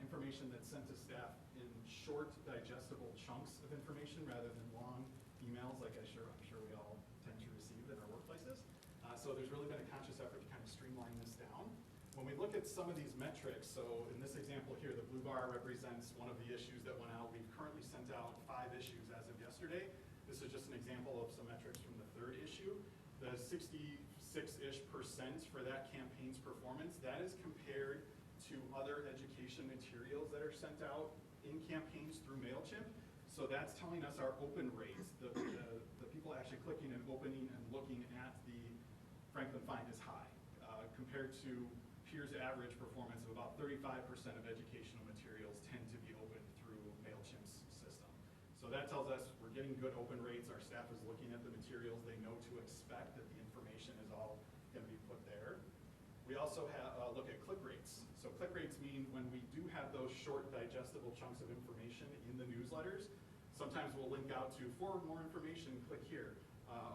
information that's sent to staff in short, digestible chunks of information rather than long emails like I'm sure we all tend to receive in our workplaces. So there's really been a conscious effort to kind of streamline this down. When we look at some of these metrics, so in this example here, the blue bar represents one of the issues that went out. We've currently sent out 5 issues as of yesterday. This is just an example of some metrics from the 3rd issue. The 66-ish% for that campaign's performance, that is compared to other education materials that are sent out in campaigns through MailChimp. So that's telling us our open rates, the people actually clicking and opening and looking at the Franklin Find is high, compared to peers' average performance of about 35% of educational materials tend to be opened through MailChimp's system. So that tells us we're getting good open rates. Our staff is looking at the materials. They know to expect that the information is all going to be put there. We also look at click rates. So click rates mean when we do have those short, digestible chunks of information in the newsletters, sometimes we'll link out to, for more information, click here,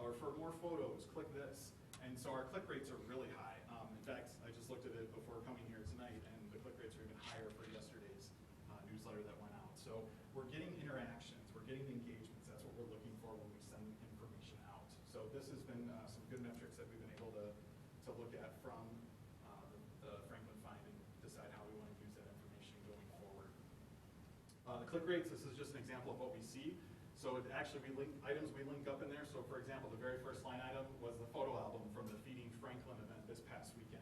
or for more photos, click this. And so our click rates are really high. In fact, I just looked at it before coming here tonight, and the click rates are even higher for yesterday's newsletter that went out. So we're getting interactions, we're getting engagements. That's what we're looking for when we send information out. So this has been some good metrics that we've been able to look at from the Franklin Find and decide how we want to use that information going forward. The click rates, this is just an example of what we see. So it actually, items we link up in there. So for example, the very first line item was the photo album from the Feeding Franklin event this past weekend.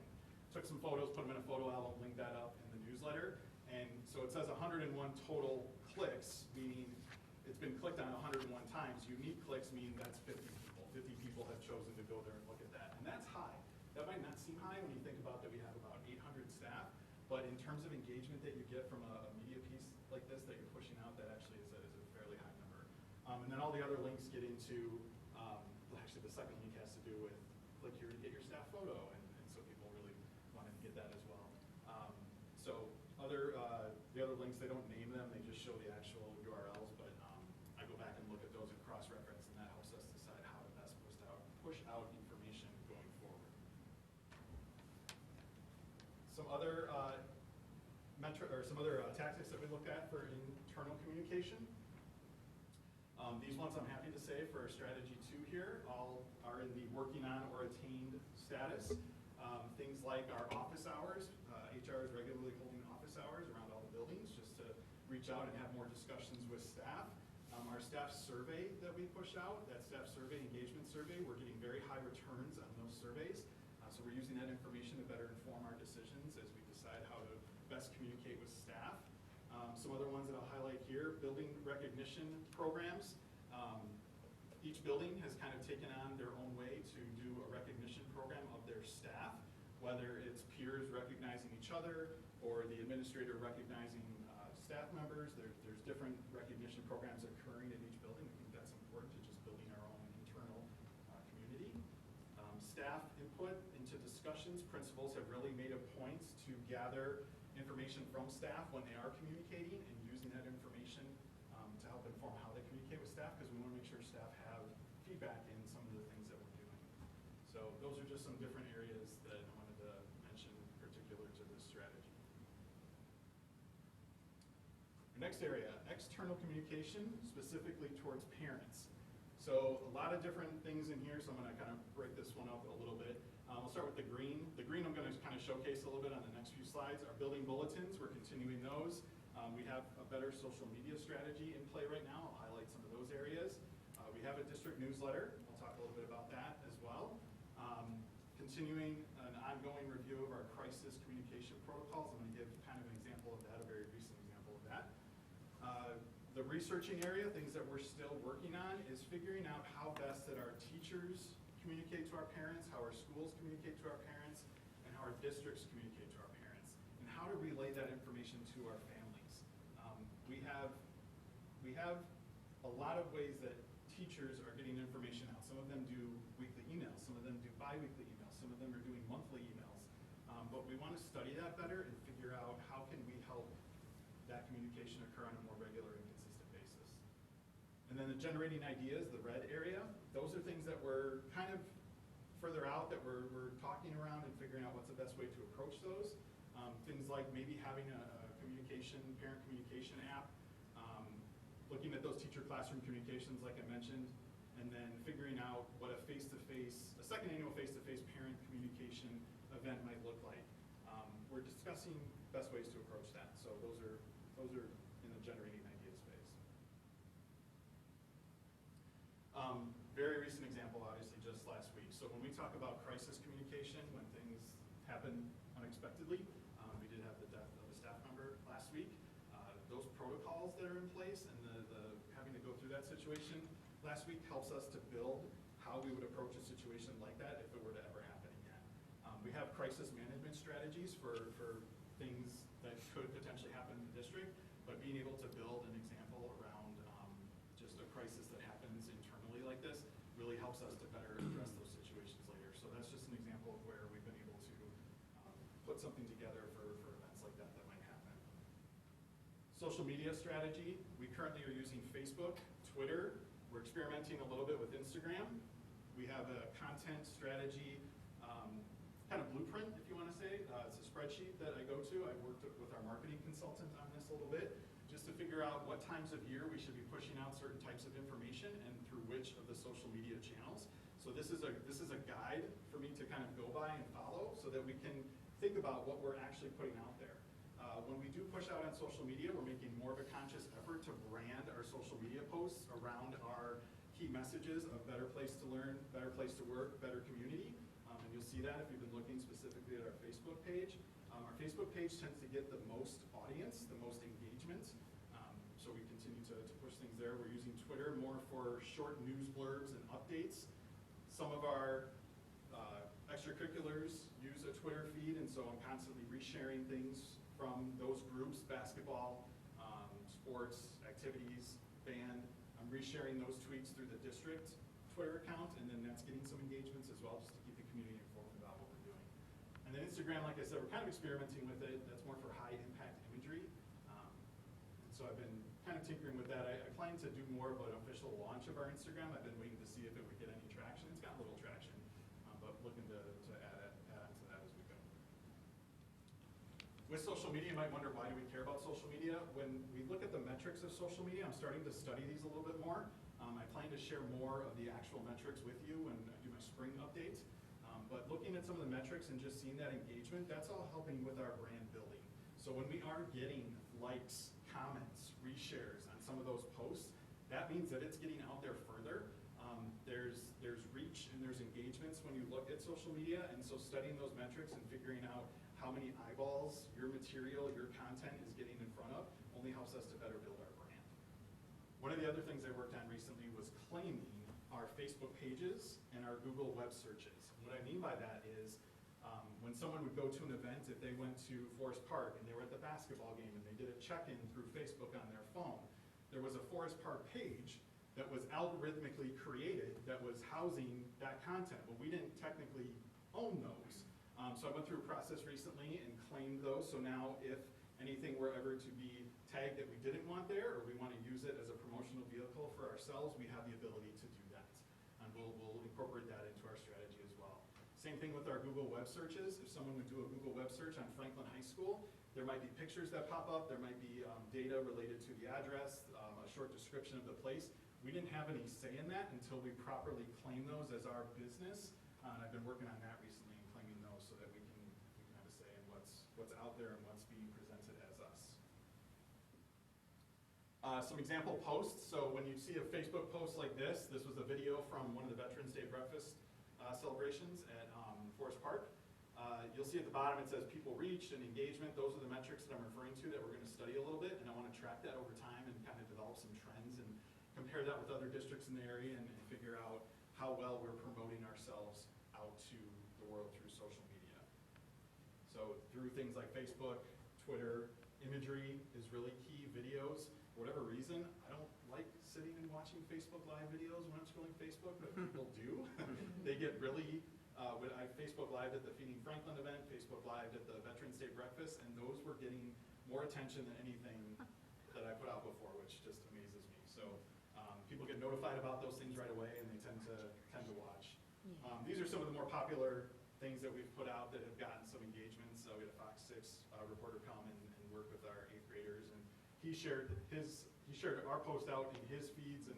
Took some photos, put them in a photo album, linked that up in the newsletter. And so it says 101 total clicks, meaning it's been clicked on 101 times. Unique clicks mean that's 50 people. 50 people have chosen to go there and look at that. And that's high. That might not seem high when you think about that we have about 800 staff, but in terms of engagement that you get from a media piece like this that you're pushing out, that actually is a fairly high number. And then all the other links get into, actually the second link has to do with click here to get your staff photo, and so people really wanted to get that as well. So the other links, they don't name them, they just show the actual URLs, but I go back and look at those and cross-reference, and that helps us decide how to best push out information going forward. Some other tactics that we look at for internal communication. These ones I'm happy to say for strategy 2 here all are in the working on or attained status. Things like our office hours. HR is regularly holding office hours around all the buildings just to reach out and have more discussions with staff. Our staff survey that we push out, that staff survey, engagement survey, we're getting very high returns on those surveys. So we're using that information to better inform our decisions as we decide how to best communicate with staff. Some other ones that I'll highlight here, building recognition programs. Each building has kind of taken on their own way to do a recognition program of their staff, whether it's peers recognizing each other or the administrator recognizing staff members. There's different recognition programs occurring in each building. We think that's important to just building our own internal community. Staff input into discussions. Principals have really made a point to gather information from staff when they are communicating and using that information to help inform how they communicate with staff, because we want to make sure staff have feedback in some of the things that we're doing. So those are just some different areas that I wanted to mention particular to this strategy. The next area, external communication, specifically towards parents. So a lot of different things in here, so I'm going to kind of break this one up a little bit. We'll start with the green. The green I'm going to kind of showcase a little bit on the next few slides. Our building bulletins, we're continuing those. We have a better social media strategy in play right now. I'll highlight some of those areas. We have a district newsletter. We'll talk a little bit about that as well. Continuing an ongoing review of our crisis communication protocols. I'm going to give kind of an example of that, a very recent example of that. The researching area, things that we're still working on, is figuring out how best that our teachers communicate to our parents, how our schools communicate to our parents, and how our districts communicate to our parents, and how to relay that information to our families. We have a lot of ways that teachers are getting information out. Some of them do weekly emails, some of them do bi-weekly emails, some of them are doing monthly emails. But we want to study that better and figure out how can we help that communication occur on a more regular and consistent basis. And then the generating ideas, the red area, those are things that we're kind of further out that we're talking around and figuring out what's the best way to approach those. Things like maybe having a parent communication app, looking at those teacher classroom communications like I mentioned, and then figuring out what a second annual face-to-face parent communication event might look like. We're discussing best ways to approach that. So those are in the generating ideas phase. Very recent example, obviously, just last week. So when we talk about crisis communication, when things happen unexpectedly, we did have the death of a staff member last week. Those protocols that are in place and the having to go through that situation last week helps us to build how we would approach a situation like that if it were to ever happen again. We have crisis management strategies for things that could potentially happen in the district, but being able to build an example around just a crisis that happens internally like this really helps us to better address those situations later. So that's just an example of where we've been able to put something together for events like that might happen. Social media strategy, we currently are using Facebook, Twitter. We're experimenting a little bit with Instagram. We have a content strategy kind of blueprint, if you want to say. It's a spreadsheet that I go to. I worked with our marketing consultant on this a little bit, just to figure out what times of year we should be pushing out certain types of information and through which of the social media channels. So this is a guide for me to kind of go by and follow so that we can think about what we're actually putting out there. When we do push out on social media, we're making more of a conscious effort to brand our social media posts around our key messages of better place to learn, better place to work, better community. And you'll see that if you've been looking specifically at our Facebook page. Our Facebook page tends to get the most audience, the most engagement. So we continue to push things there. We're using Twitter more for short news blurbs and updates. Some of our extracurriculars use a Twitter feed, and so I'm constantly resharing things from those groups, basketball, sports, activities, band. I'm resharing those tweets through the district Twitter account, and then that's getting some engagements as well, just to keep the community informed about what we're doing. And then Instagram, like I said, we're kind of experimenting with it. That's more for high impact imagery. And so I've been kind of tinkering with that. I plan to do more of an official launch of our Instagram. I've been waiting to see if it would get any traction. It's got a little traction, but looking to add on to that as we go. With social media, you might wonder, why do we care about social media? When we look at the metrics of social media, I'm starting to study these a little bit more. I plan to share more of the actual metrics with you when I do my spring updates. But looking at some of the metrics and just seeing that engagement, that's all helping with our brand building. So when we are getting likes, comments, reshares on some of those posts, that means that it's getting out there further. There's reach and there's engagements when you look at social media, and so studying those metrics and figuring out how many eyeballs your material, your content is getting in front of only helps us to better build our brand. One of the other things I worked on recently was claiming our Facebook pages and our Google web searches. What I mean by that is when someone would go to an event, if they went to Forest Park and they were at the basketball game and they did a check-in through Facebook on their phone, there was a Forest Park page that was algorithmically created that was housing that content. Well, we didn't technically own those. So I went through a process recently and claimed those. So now if anything were ever to be tagged that we didn't want there, or we want to use it as a promotional vehicle for ourselves, we have the ability to do that. And we'll incorporate that into our strategy as well. Same thing with our Google web searches. If someone would do a Google web search on Franklin High School, there might be pictures that pop up, there might be data related to the address, a short description of the place. We didn't have any say in that until we properly claim those as our business. And I've been working on that recently and claiming those so that we can have a say in what's out there and what's being presented as us. Some example posts. So when you see a Facebook post like this was a video from one of the Veterans Day breakfast celebrations at Forest Park. You'll see at the bottom it says people reached and engagement. Those are the metrics that I'm referring to that we're going to study a little bit, and I want to track that over time and kind of develop some compare that with other districts in the area and figure out how well we're promoting ourselves out to the world through social media. So through things like Facebook, Twitter, imagery is really key, videos. For whatever reason, I don't like sitting and watching Facebook Live videos when I'm scrolling Facebook, but people do. They get really, when I Facebook Lived at the Feeding Franklin event, Facebook Lived at the Veterans Day breakfast, and those were getting more attention than anything that I put out before, which just amazes me. So people get notified about those things right away, and they tend to watch. These are some of the more popular things that we've put out that have gotten some engagements. We had a Fox 6 reporter come and work with our 8th graders, and he shared our post out in his feeds, and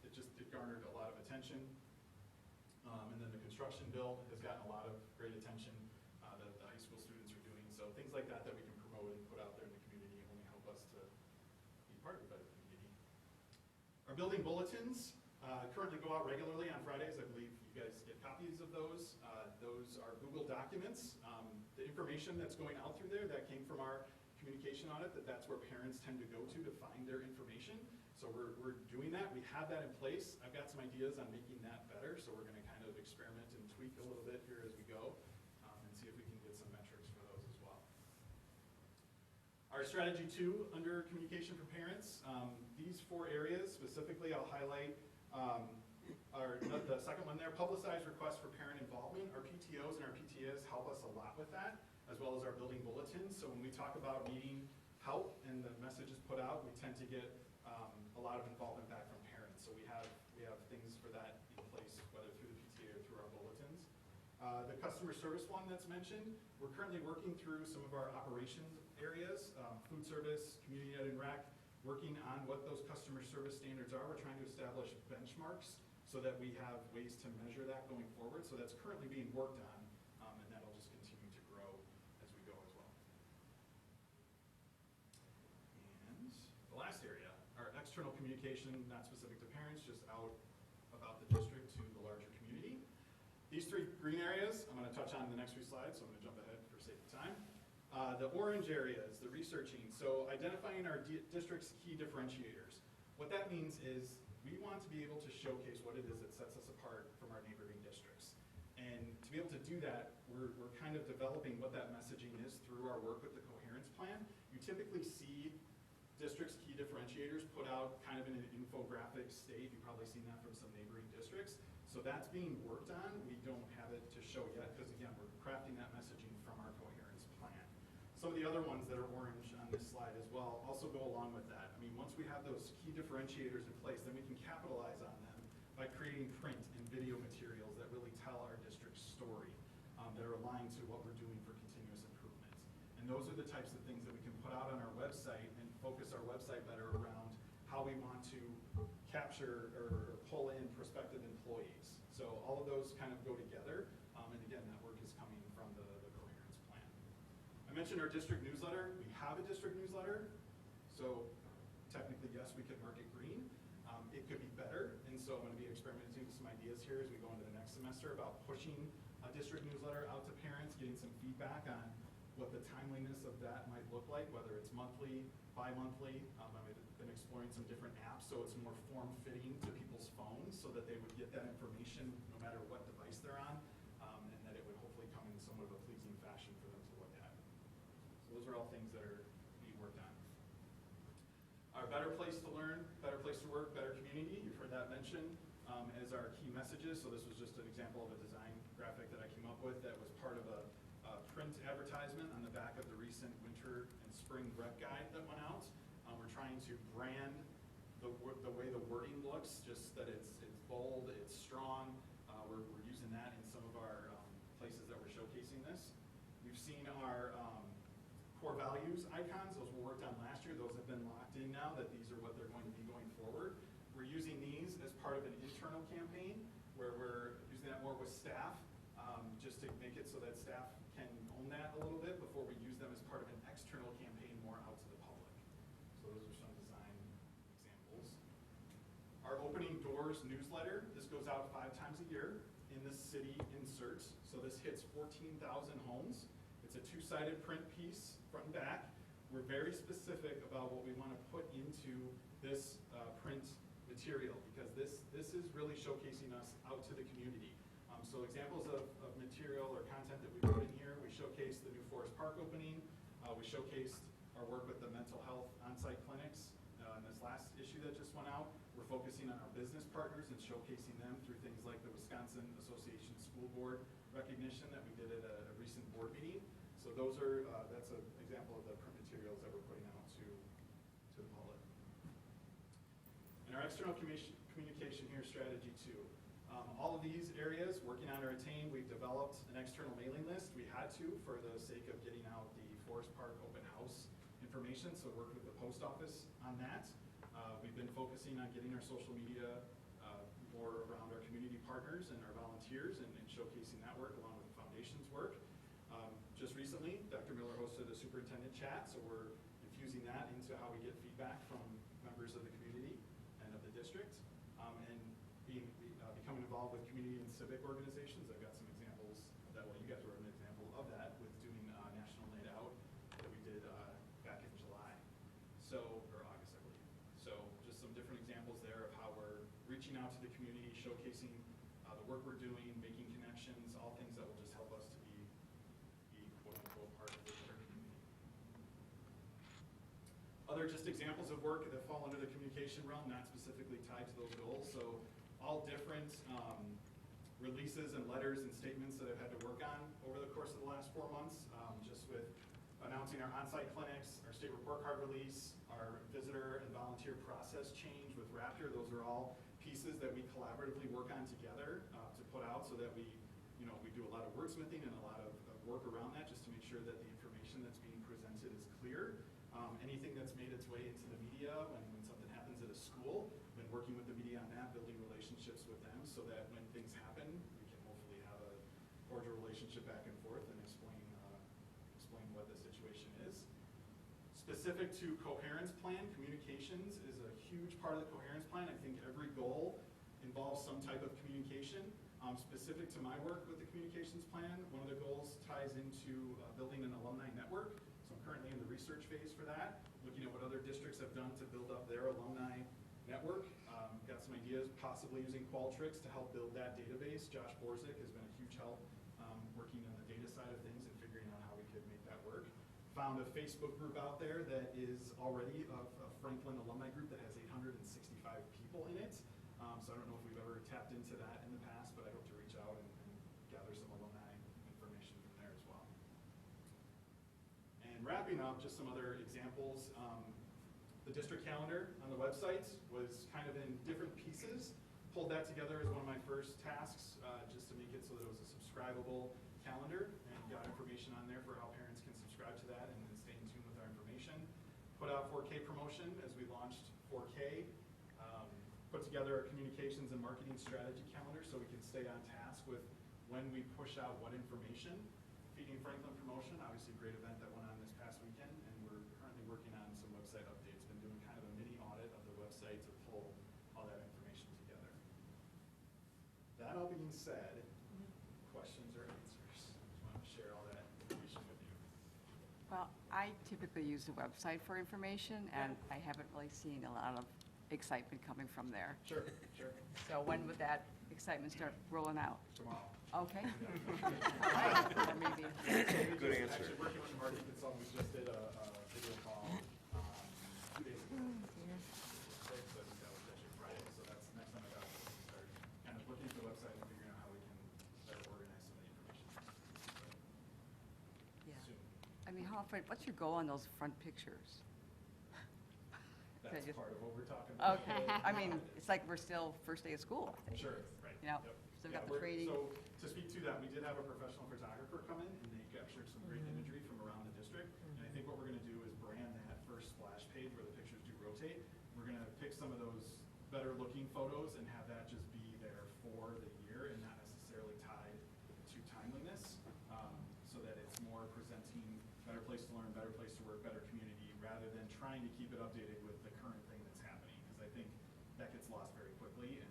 it garnered a lot of attention. And then the construction bill has gotten a lot of great attention that the high school students are doing. So things like that we can promote and put out there in the community only help us to be part of a better community. Our building bulletins currently go out regularly on Fridays. I believe you guys get copies of those. Those are Google documents. The information that's going out through there, that came from our communication audit, that's where parents tend to go to find their information. So we're doing that. We have that in place. I've got some ideas on making that better, so we're going to kind of experiment and tweak a little bit here as we go and see if we can get some metrics for those as well. Our strategy 2 under communication for parents, these 4 areas specifically I'll highlight are the second one there, publicized requests for parent involvement. Our PTOs and our PTAs help us a lot with that, as well as our building bulletins. So when we talk about needing help and the message is put out, we tend to get a lot of involvement back from parents. So we have things for that in place, whether through the PTA or through our bulletins. The customer service one that's mentioned, we're currently working through some of our operations areas, food service, community ed and rec, working on what those customer service standards are. We're trying to establish benchmarks so that we have ways to measure that going forward. So that's currently being worked on, and that'll just continue to grow as we go as well. And the last area, our external communication, not specific to parents, just out about the district to the larger community. These 3 green areas, I'm going to touch on in the next few slides, so I'm going to jump ahead for sake of time. The orange areas, the researching, so identifying our district's key differentiators. What that means is we want to be able to showcase what it is that sets us apart from our neighboring districts. And to be able to do that, we're kind of developing what that messaging is through our work with the coherence plan. You typically see districts' key differentiators put out kind of in an infographic state. You've probably seen that from some neighboring districts. So that's being worked on. We don't have it to show yet because, again, we're crafting that messaging from our coherence plan. Some of the other ones that are orange on this slide as well also go along with that. I mean, once we have those key differentiators in place, then we can capitalize on them by creating print and video materials that really tell our district's story, that are aligned to what we're doing for continuous improvement. And those are the types of things that we can put out on our website and focus our website better around how we want to capture or pull in prospective employees. So all of those kind of go together, and again, that work is coming from the coherence plan. I mentioned our district newsletter. We have a district newsletter, so technically, yes, we could mark it green. It could be better, and so I'm going to be experimenting with some ideas here as we go into the next semester about pushing a district newsletter out to parents, getting some feedback on what the timeliness of that might look like, whether it's monthly, bi-monthly. I've been exploring some different apps so it's more form-fitting to people's phones so that they would get that information no matter what device they're on, and that it would hopefully come in somewhat of a pleasing fashion for them to look at. So those are all things that are being worked on. Our better place to learn, better place to work, better community, you've heard that mentioned as our key messages. So this was just an example of a design graphic that I came up with that was part of a print advertisement on the back of the recent winter and spring rec guide that went out. We're trying to brand the way the wording looks, just that it's bold, it's strong. We're using that in some of our places that we're showcasing this. We've seen our core values icons. Those were worked on last year. Those have been locked in now that these are what they're going to be going forward. We're using these as part of an internal campaign where we're using that more with staff, just to make it so that staff can own that a little bit before we use them as part of an external campaign more out to the public. So those are some design examples. Our Opening Doors newsletter, this goes out 5 times a year in the city insert. So this hits 14,000 homes. It's a 2-sided print piece, front and back. We're very specific about what we want to put into this print material, because this is really showcasing us out to the community. So examples of material or content that we put in here, we showcased the new Forest Park opening, we showcased our work with the mental health on-site clinics. In this last issue that just went out, we're focusing on our business partners and showcasing them through things like the Wisconsin Association School Board recognition that we did at a recent board meeting. So those are, that's an example of the print materials that we're putting out to the public. And our external communication here, strategy 2. All of these areas, working on our Attain, we've developed an external mailing list. We had to for the sake of getting out the Forest Park open house information, so worked with the post office on that. We've been focusing on getting our social media more around our community partners and our volunteers and showcasing that work along with the foundation's work. Just recently, Dr. Miller hosted a superintendent chat, so we're infusing that into how we get feedback from members of the community and of the district. And becoming involved with community and civic organizations. I've got some examples of that. Well, you guys were an example of that with doing National Night Out that we did back in July, or August, I believe. So just some different examples there of how we're reaching out to the community, showcasing the work we're doing, making connections, all things that will just help us to be quote-unquote part of the community. Other just examples of work that fall under the communication realm, not specifically tied to those goals. So all different releases and letters and statements that I've had to work on over the course of the last 4 months, just with announcing our on-site clinics, our state report card release, our visitor and volunteer process change with Raptor. Those are all pieces that we collaboratively work on together to put out so that we do a lot of wordsmithing and a lot of work around that just to make sure that the information that's being presented is clear. Anything that's made its way into the media when something happens at a school, been working with the media on that, building relationships with them so that when things happen, we can hopefully have a cordial relationship back and forth and explain what the situation is. Specific to coherence plan, communications is a huge part of the coherence plan. I think every goal involves some type of communication. Specific to my work with the communications plan, one of the goals ties into building an alumni network. So I'm currently in the research phase for that, looking at what other districts have done to build up their alumni network. Got some ideas, possibly using Qualtrics to help build that database. Josh Borzik has been a huge help working on the data side of things and figuring out how we could make that work. Found a Facebook group out there that is already a Franklin alumni group that has 865 people in it. So I don't know if we've ever tapped into that in the past, but I hope to reach out and gather some alumni information from there as well. And wrapping up, just some other examples. The district calendar on the website was kind of in different pieces. Pulled that together as one of my first tasks, just to make it so that it was a subscribable calendar and got information on there for how parents can subscribe to that and stay in tune with our information. Put out 4K promotion as we launched 4K. Put together a communications and marketing strategy calendar so we can stay on task with when we push out what information. Feeding Franklin promotion, obviously a great event that went on this past weekend, and we're currently working on some website updates. Been doing kind of a mini audit of the website to pull all that information together. That all being said, questions or answers? Just want to share all that information with you. Well, I typically use the website for information, and I haven't really seen a lot of excitement coming from there. Sure. So when would that excitement start rolling out? Tomorrow. Okay. All right, or maybe. Good answer. Actually, working with the marketing consultant, we just did a video call 2 days ago. So that was actually Friday, so that's the next time I got to start kind of looking at the website and figuring out how we can better organize some of the information. Yeah. Soon. I mean, how often, what's your goal on those front pictures? That's just- part of what we're talking about. Okay, I mean, it's like we're still first day of school, I think. Sure, right. You know, Yep. so we've Yeah, got the training. So to speak to that, we did have a professional photographer come in and they captured some great imagery from around the district. And I think what we're gonna do is brand that first splash page where the pictures do rotate. We're gonna pick some of those better looking photos and have that just be there for the year and not necessarily tied to timeliness. So that it's more presenting better place to learn, better place to work, better community, rather than trying to keep it updated with the current thing that's happening. Because I think that gets lost very quickly and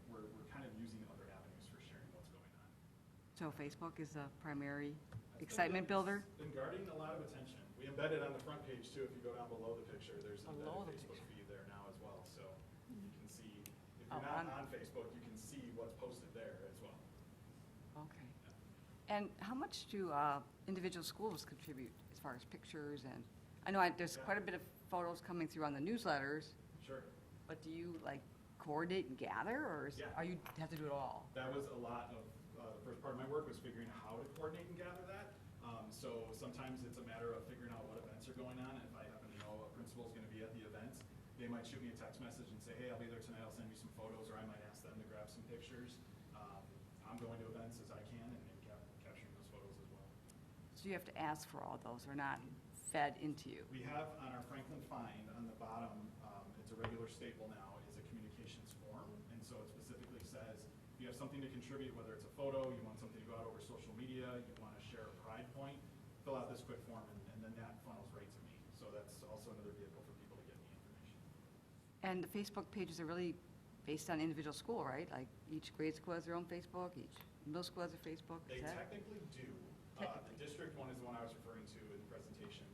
we're kind of using other avenues for sharing what's going on. So Facebook is the primary excitement builder? It's been guarding a lot of attention. We embed it on the front page too. If you go down below the picture, there's an Below embedded the Facebook feed there now as well. So you can see If you're Oh, not on Facebook, you can see what's posted there as well. Okay. And how much do individual schools contribute as far as pictures and, I know there's quite a bit of photos coming through on the newsletters, Sure. but do you like coordinate and gather, or Yeah. are you have to do it all? That was a lot of, the first part of my work was figuring out how to coordinate and gather that. So sometimes it's a matter of figuring out what events are going on. If I happen to know a principal's gonna be at the event, they might shoot me a text message and say, hey, I'll be there tonight, I'll send you some photos, or I might ask them to grab some pictures. I'm going to events as I can and capturing those photos as well. So you have to ask for all those, or not fed into you? We have on our Franklin Find, on the bottom, it's a regular staple now, is a communications form. And so it specifically says, if you have something to contribute, whether it's a photo, you want something to go out over social media, you want to share a pride point, fill out this quick form, and then that funnels right to me. So that's also another vehicle for people to get me information. And the Facebook pages are really based on individual school, right? Like each grade school has their own Facebook, each middle school has a Facebook? They Is that? technically do. Technically. The district one is the one I was referring to in the presentation.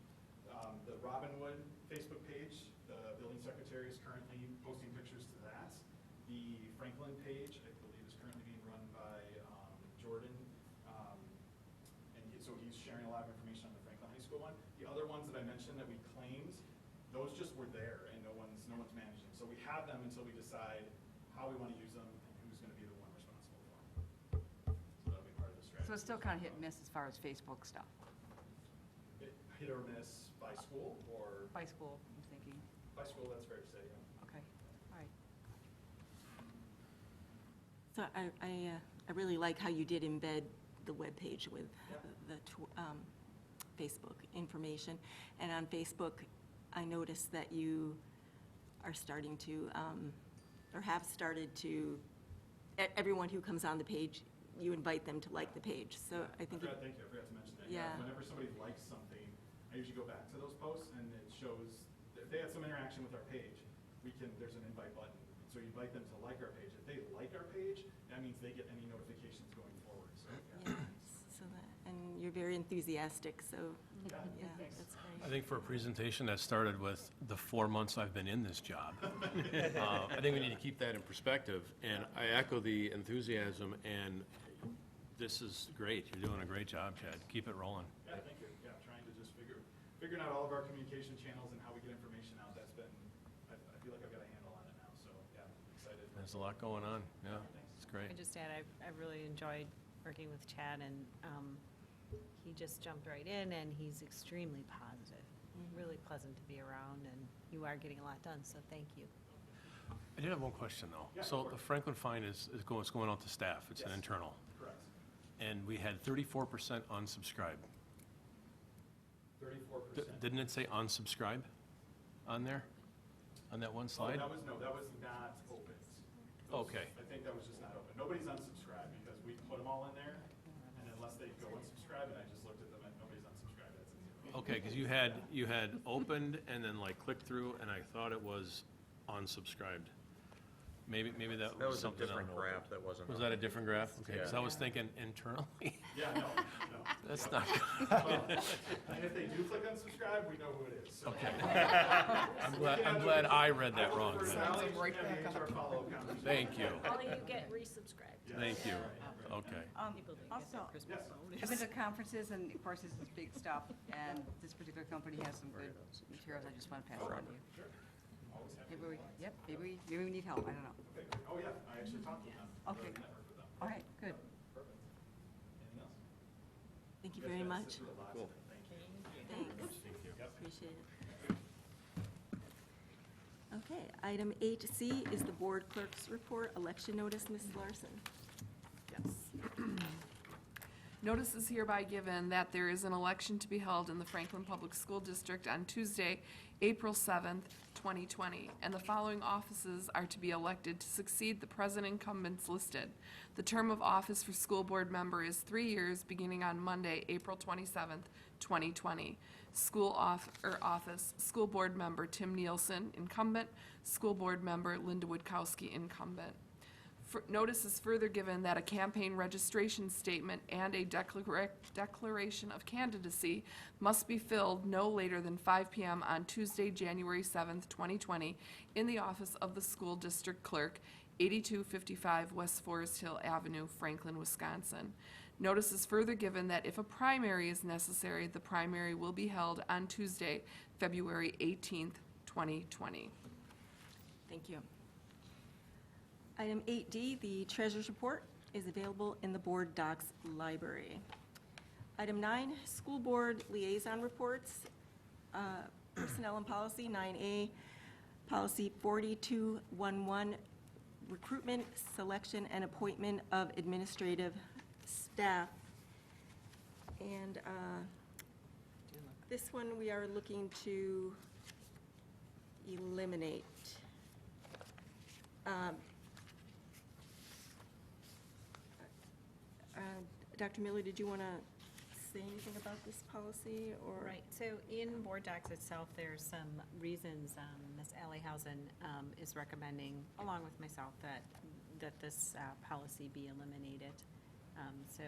The Robinwood Facebook page, the building secretary is currently posting pictures to that. The Franklin page, I believe, is currently being run by Jordan. So he's sharing a lot of information on the Franklin High School one. The other ones that I mentioned that we claimed, those just were there and no one's managing. So we have them until we decide how we want to use them and who's going to be the one responsible for them. So that'll be part of the strategy. So it's still kind of hit and miss as far as Facebook stuff? Hit or miss by school or? By school, I'm thinking. By school, that's fair to say, yeah. Okay, all right. So I really like how you did embed the webpage with the Facebook information. And on Facebook, I noticed that you are starting to, or have started to, everyone who comes on the page, you invite them to like the page. So I think, Thank you, I forgot to mention that. Yeah. Whenever somebody likes something, I usually go back to those posts and it shows, if they had some interaction with our page, there's an invite button. So you invite them to like our page. If they like our page, that means they get any notifications going forward, so. yeah, so that, and you're very enthusiastic, so, yeah, thanks. that's I great. think for a presentation that started with the 4 months I've been in this job, I think we need to keep that in perspective, and I echo the enthusiasm, and this is great. You're doing a great job, Chad. Keep it rolling. Yeah, thank you. Yeah, trying to just figuring out all of our communication channels and how we get information out. That's been, I feel like I've got a handle on it now, so yeah, I'm excited. There's a lot going on, yeah, it's great. I just add, I really enjoyed working with Chad, and he just jumped right in, and he's extremely positive, really pleasant to be around, and you are getting a lot done, so thank you. I did have one question, though. Yeah, So of the course. Franklin Fine is going out to staff, it's an Yes. internal, Correct. and we had 34% unsubscribe. 34%. Didn't it say unsubscribe on there, on that one Oh, slide? that was not open. Okay. I think that was just not open. Nobody's unsubscribed because we put them all in there, and unless they go unsubscribe, and I just looked at them and nobody's unsubscribed, that's a zero. Okay, because you had opened and then like clicked through, and I thought it was unsubscribed. Maybe that That was was a something on different the. graph that wasn't. Was that a different graph? Okay, because I Yeah. was thinking internally, Yeah, no. that's not good. And if they do click unsubscribe, we know who it is, so. Okay. I'm glad I read that wrong. Thank you, All you get resubscribed. thank you. Okay. Also, I've been to conferences, and of course, this is big stuff, and this particular company has some good materials I just want to pass on to you. Sure. Always happy. Maybe we need help, I don't know. Okay. Oh, yeah, I actually talked to them. Okay. Network with them. All right, good. Perfect. Anything else? Thank you guys very gotta much. sit through a lot, Cool. so thank you. Thanks. Appreciate it. Okay, item 8C is the board clerk's report, election notice, Mrs. Larson. Yes. Notice is hereby given that there is an election to be held in the Franklin Public School District on Tuesday, April 7th, 2020, and the following offices are to be elected to succeed the present incumbents listed. The term of office for school board member is 3 years, beginning on Monday, April 27th, 2020. Office, school board member Tim Nielsen, incumbent. School board member Linda Woodkowski, incumbent. Notice is further given that a campaign registration statement and a declaration of candidacy must be filled no later than 5 p.m. on Tuesday, January 7th, 2020, in the office of the school district clerk 8255 West Forest Hill Avenue, Franklin, Wisconsin. Notice is further given that if a primary is necessary, the primary will be held on Tuesday, February 18th, 2020. Thank you. Item 8D, the treasurer's report, is available in the board docs library. Item 9, school board liaison reports. Personnel and policy, 9A, policy 4211, recruitment, selection, and appointment of administrative staff. And this one we are looking to eliminate. Dr. Miller, did you want to say anything about this policy, or? Right, so in board docs itself, there's some reasons Ms. Allyhausen is recommending, along with myself, that this policy be eliminated. So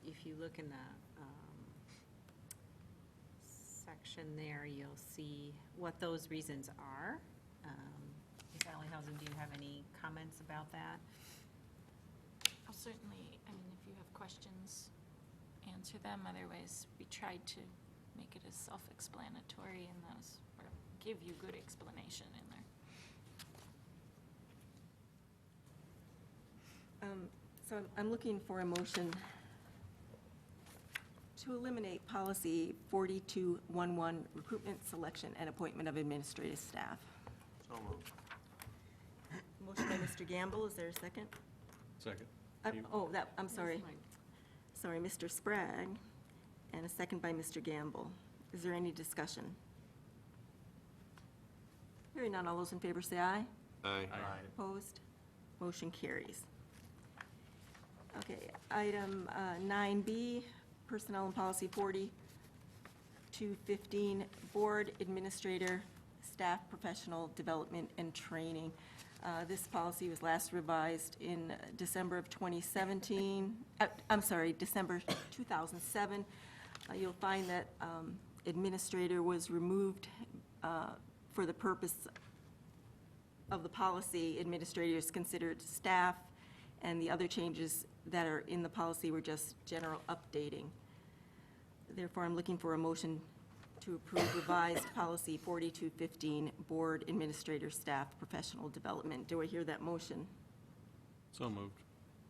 if you look in the section there, you'll see what those reasons are. Ms. Allyhausen, do you have any comments about that? I'll certainly, I mean, if you have questions, answer them. Otherwise, we tried to make it as self-explanatory in those, or give you good explanation in there. So I'm looking for a motion to eliminate policy 4211, recruitment, selection, and appointment of administrative staff. So moved. Motion by Mr. Gamble, is there a second? Second. I'm sorry. Sorry, Mr. Sprague, and a second by Mr. Gamble. Is there any discussion? Hearing none, all those in favor say aye. Aye. Opposed? Motion carries. Okay, item 9B, Personnel and Policy 4215, Board Administrator, Staff Professional Development and Training. This policy was last revised in December of 2017, December 2007. You'll find that administrator was removed for the purpose of the policy. Administrator is considered staff, and the other changes that are in the policy were just general updating. Therefore, I'm looking for a motion to approve revised policy 4215, Board Administrator Staff Professional Development. Do I hear that motion? So moved.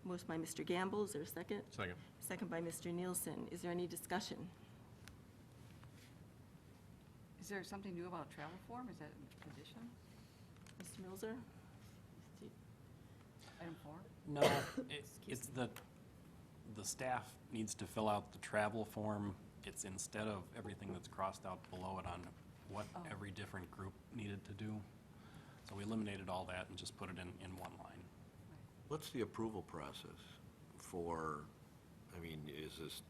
Motion by Mr. Gamble, is there a second? Second. Second by Mr. Nielsen. Is there any discussion? Is there something new about travel form? Is that a condition? Mr. Milzer? Item 4? No, it's the staff needs to fill out the travel form. It's instead of everything that's crossed out below it on what every different group needed to do. So we eliminated all that and just put it in one line. What's the approval process for, I mean, is this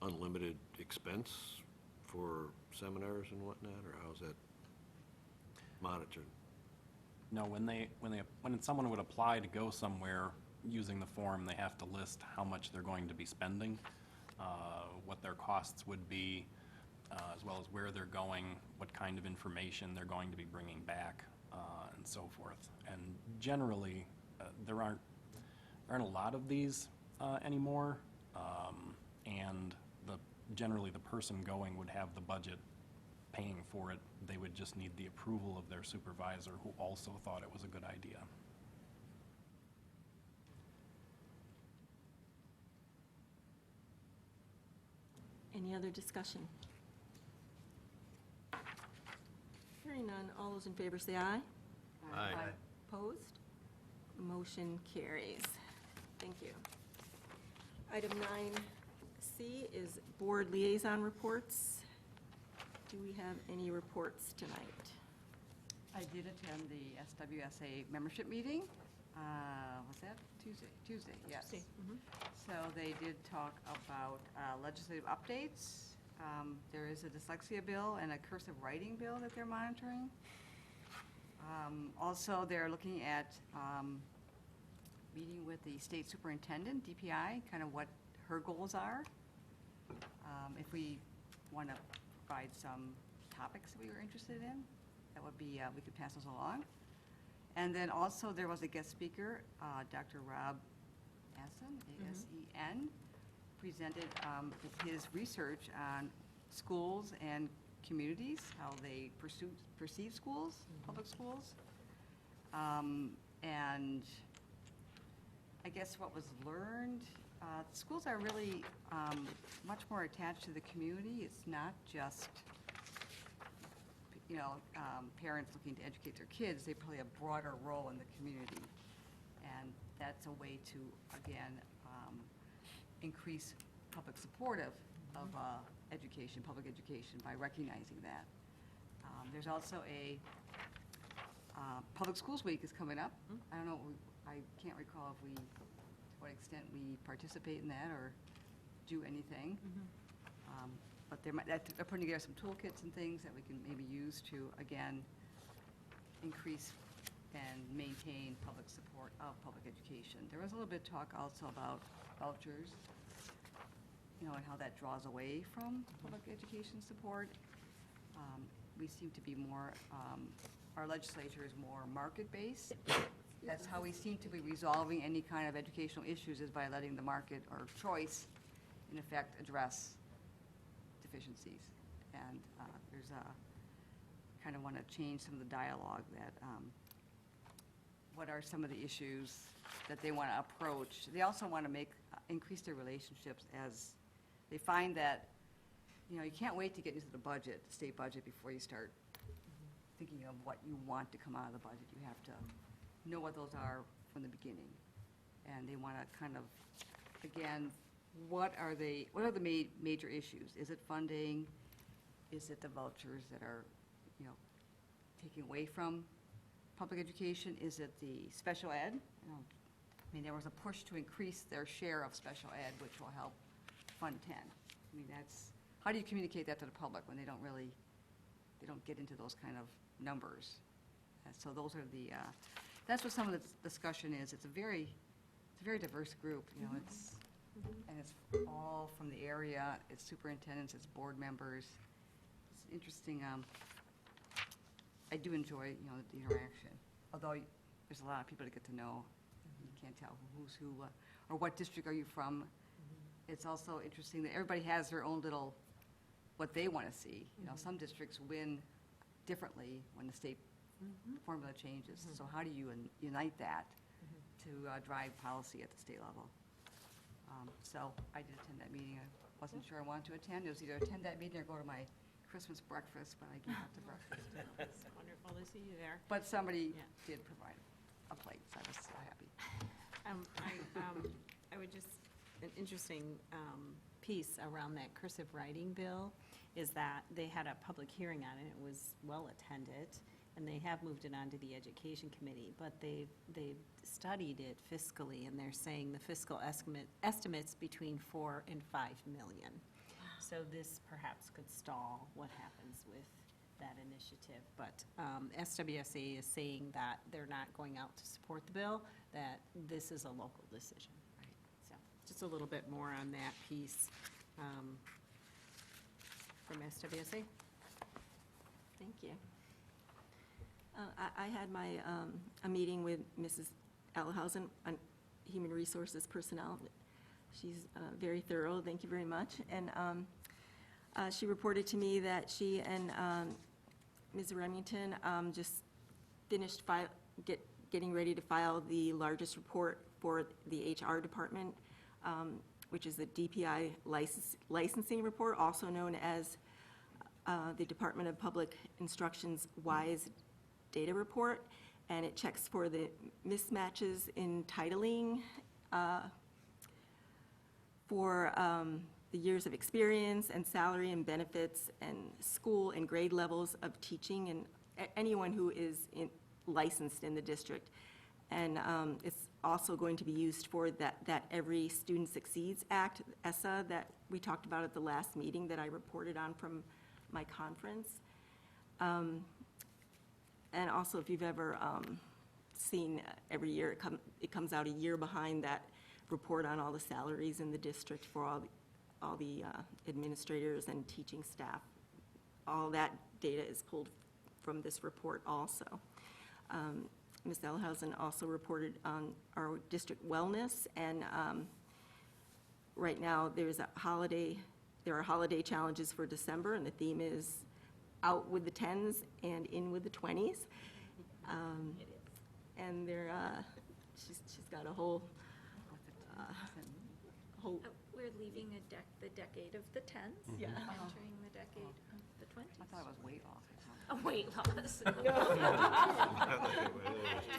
unlimited expense for seminars and whatnot, or how's that monitored? No, when someone would apply to go somewhere using the form, they have to list how much they're going to be spending, what their costs would be, as well as where they're going, what kind of information they're going to be bringing back, and so forth. And generally, there aren't a lot of these anymore, and generally the person going would have the budget paying for it. They would just need the approval of their supervisor, who also thought it was a good idea. Any other discussion? Hearing none, all those in favor say aye. Aye. Opposed? Motion carries. Thank you. Item 9C is board liaison reports. Do we have any reports tonight? I did attend the SWSA membership meeting. Was that Tuesday? Tuesday, yes. Tuesday, So they did talk about legislative updates. There is a dyslexia bill and a cursive writing bill that they're monitoring. Also, they're looking at meeting with the state superintendent, DPI, kind of what her goals are. If we want to provide some topics that we were interested in, that would be, we could pass those along. And then also, there was a guest speaker, Dr. Rob Asen, A-S-E-N, presented his research on schools and communities, how they perceive schools, public schools. And I guess what was learned, schools are really much more attached to the community. It's not just, parents looking to educate their kids. They play a broader role in the community. And that's a way to, again, increase public support of education, public education, by recognizing that. There's also a Public Schools Week is coming up. I don't know, I can't recall if to what extent we participate in that or do anything. But they're putting together some toolkits and things that we can maybe use to, again, increase and maintain public support of public education. There was a little bit of talk also about vouchers, and how that draws away from public education support. We seem to be more, our legislature is more market-based. That's how we seem to be resolving any kind of educational issues, is by letting the market or choice, in effect, address deficiencies. And there's kind of want to change some of the dialogue that, what are some of the issues that they want to approach. They also want to increase their relationships, as they find that, you can't wait to get into the budget, the state budget, before you start thinking of what you want to come out of the budget. You have to know what those are from the beginning. And they want to kind of, again, what are the major issues? Is it funding? Is it the vouchers that are, taking away from public education? Is it the special ed? There was a push to increase their share of special ed, which will help fund 10. How do you communicate that to the public when they don't get into those kind of numbers? So those are that's what some of the discussion is. It's a very diverse group, and it's all from the area. It's superintendents, it's board members. It's interesting. I do enjoy, the interaction, although there's a lot of people to get to know. You can't tell who's who, or what district are you from. It's also interesting that everybody has their own little, what they want to see. Some districts win differently when the state formula changes. So how do you unite that to drive policy at the state level? So I did attend that meeting. I wasn't sure I wanted to attend. It was either attend that meeting or go to my Christmas breakfast, but I gave up the breakfast. It's wonderful to see you there. But somebody Yeah. did provide a plate, so I was so happy. I would just, an interesting piece around that cursive writing bill is that they had a public hearing on it. It was well-attended, and they have moved it on to the Education Committee, but they've studied it fiscally, and they're saying the fiscal estimates between 4 and 5 million. So this perhaps could stall what happens with that initiative. But SWSA is saying that they're not going out to support the bill, that this is a local decision. Right. So just a little bit more on that piece from SWSA. Thank you. I had a meeting with Mrs. Alhausen on Human Resources Personnel. She's very thorough, thank you very much. And she reported to me that she and Ms. Remington just finished getting ready to file the largest report for the HR department, which is the DPI licensing report, also known as the Department of Public Instruction's WISE data report, and it checks for the mismatches in titling for the years of experience and salary and benefits and school and grade levels of teaching and anyone who is licensed in the district. And it's also going to be used for that Every Student Succeeds Act, ESSA, that we talked about at the last meeting that I reported on from my conference. And also, if you've ever seen every year, it comes out a year behind that report on all the salaries in the district for all the administrators and teaching staff. All that data is pulled from this report also. Ms. Elhausen also reported on our district wellness, and right now, there are holiday challenges for December, and the theme is out with the 10s and in with the 20s. And she's got a whole, whole, We're leaving the decade of the tens, yeah. entering the decade of the I twenties. thought it was weight loss or something. Oh, weight loss.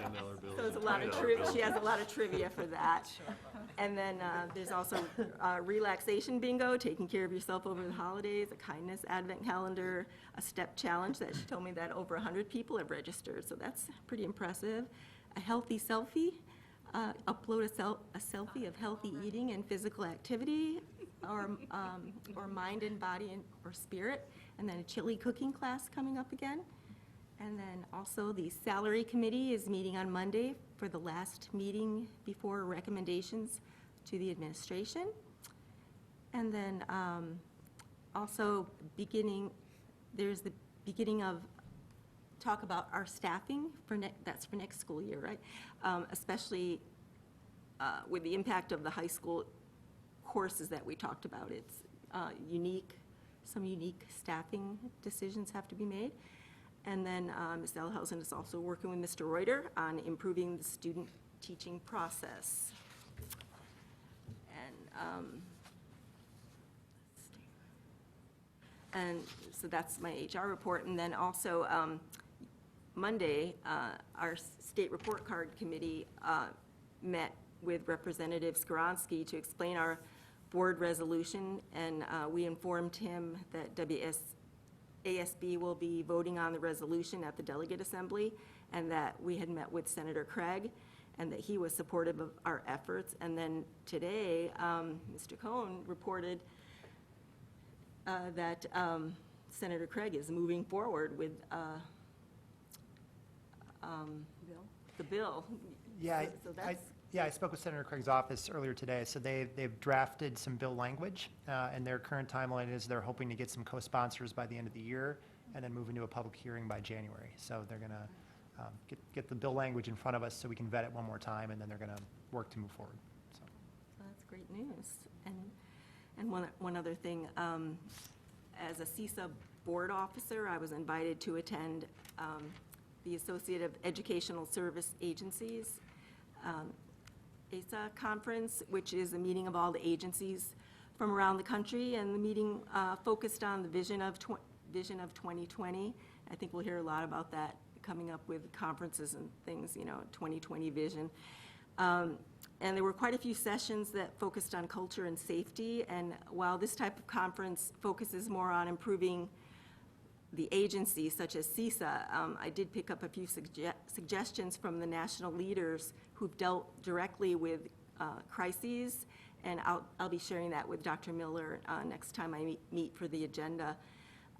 $10 bills. So there's a lot of she has a lot of trivia for that. And then there's also relaxation bingo, taking care of yourself over the holidays, a kindness advent calendar, a step challenge that she told me that over 100 people have registered, so that's pretty impressive. A healthy selfie, upload a selfie of healthy eating and physical activity, or mind and body or spirit, and then a chili cooking class coming up again. And then also the salary committee is meeting on Monday for the last meeting before recommendations to the administration. And then also there's the beginning of talk about our staffing that's for next school year, right? Especially with the impact of the high school courses that we talked about. It's some unique staffing decisions have to be made. And then Ms. Elhausen is also working with Mr. Reuter on improving the student teaching process. And so that's my HR report. And then also Monday, our state report card committee met with Representative Skoronsky to explain our board resolution, and we informed him that ASB will be voting on the resolution at the delegate assembly, and that we had met with Senator Craig, and that he was supportive of our efforts. And then today, Mr. Cohn reported that Senator Craig is moving forward with the bill. Yeah, So that's, I spoke with Senator Craig's office earlier today, so they've drafted some bill language, and their current timeline is they're hoping to get some co-sponsors by the end of the year, and then move into a public hearing by January. So they're going to get the bill language in front of us so we can vet it one more time, and then they're going to work to move forward. So. that's great news. And one other thing, as a CISA board officer, I was invited to attend the Associative Educational Service Agencies ASA conference, which is a meeting of all the agencies from around the country, and the meeting focused on the vision of 2020. I think we'll hear a lot about that coming up with conferences and things, 2020 vision. And there were quite a few sessions that focused on culture and safety, and while this type of conference focuses more on improving the agencies such as CISA, I did pick up a few suggestions from the national leaders who've dealt directly with crises, and I'll be sharing that with Dr. Miller next time I meet for the agenda.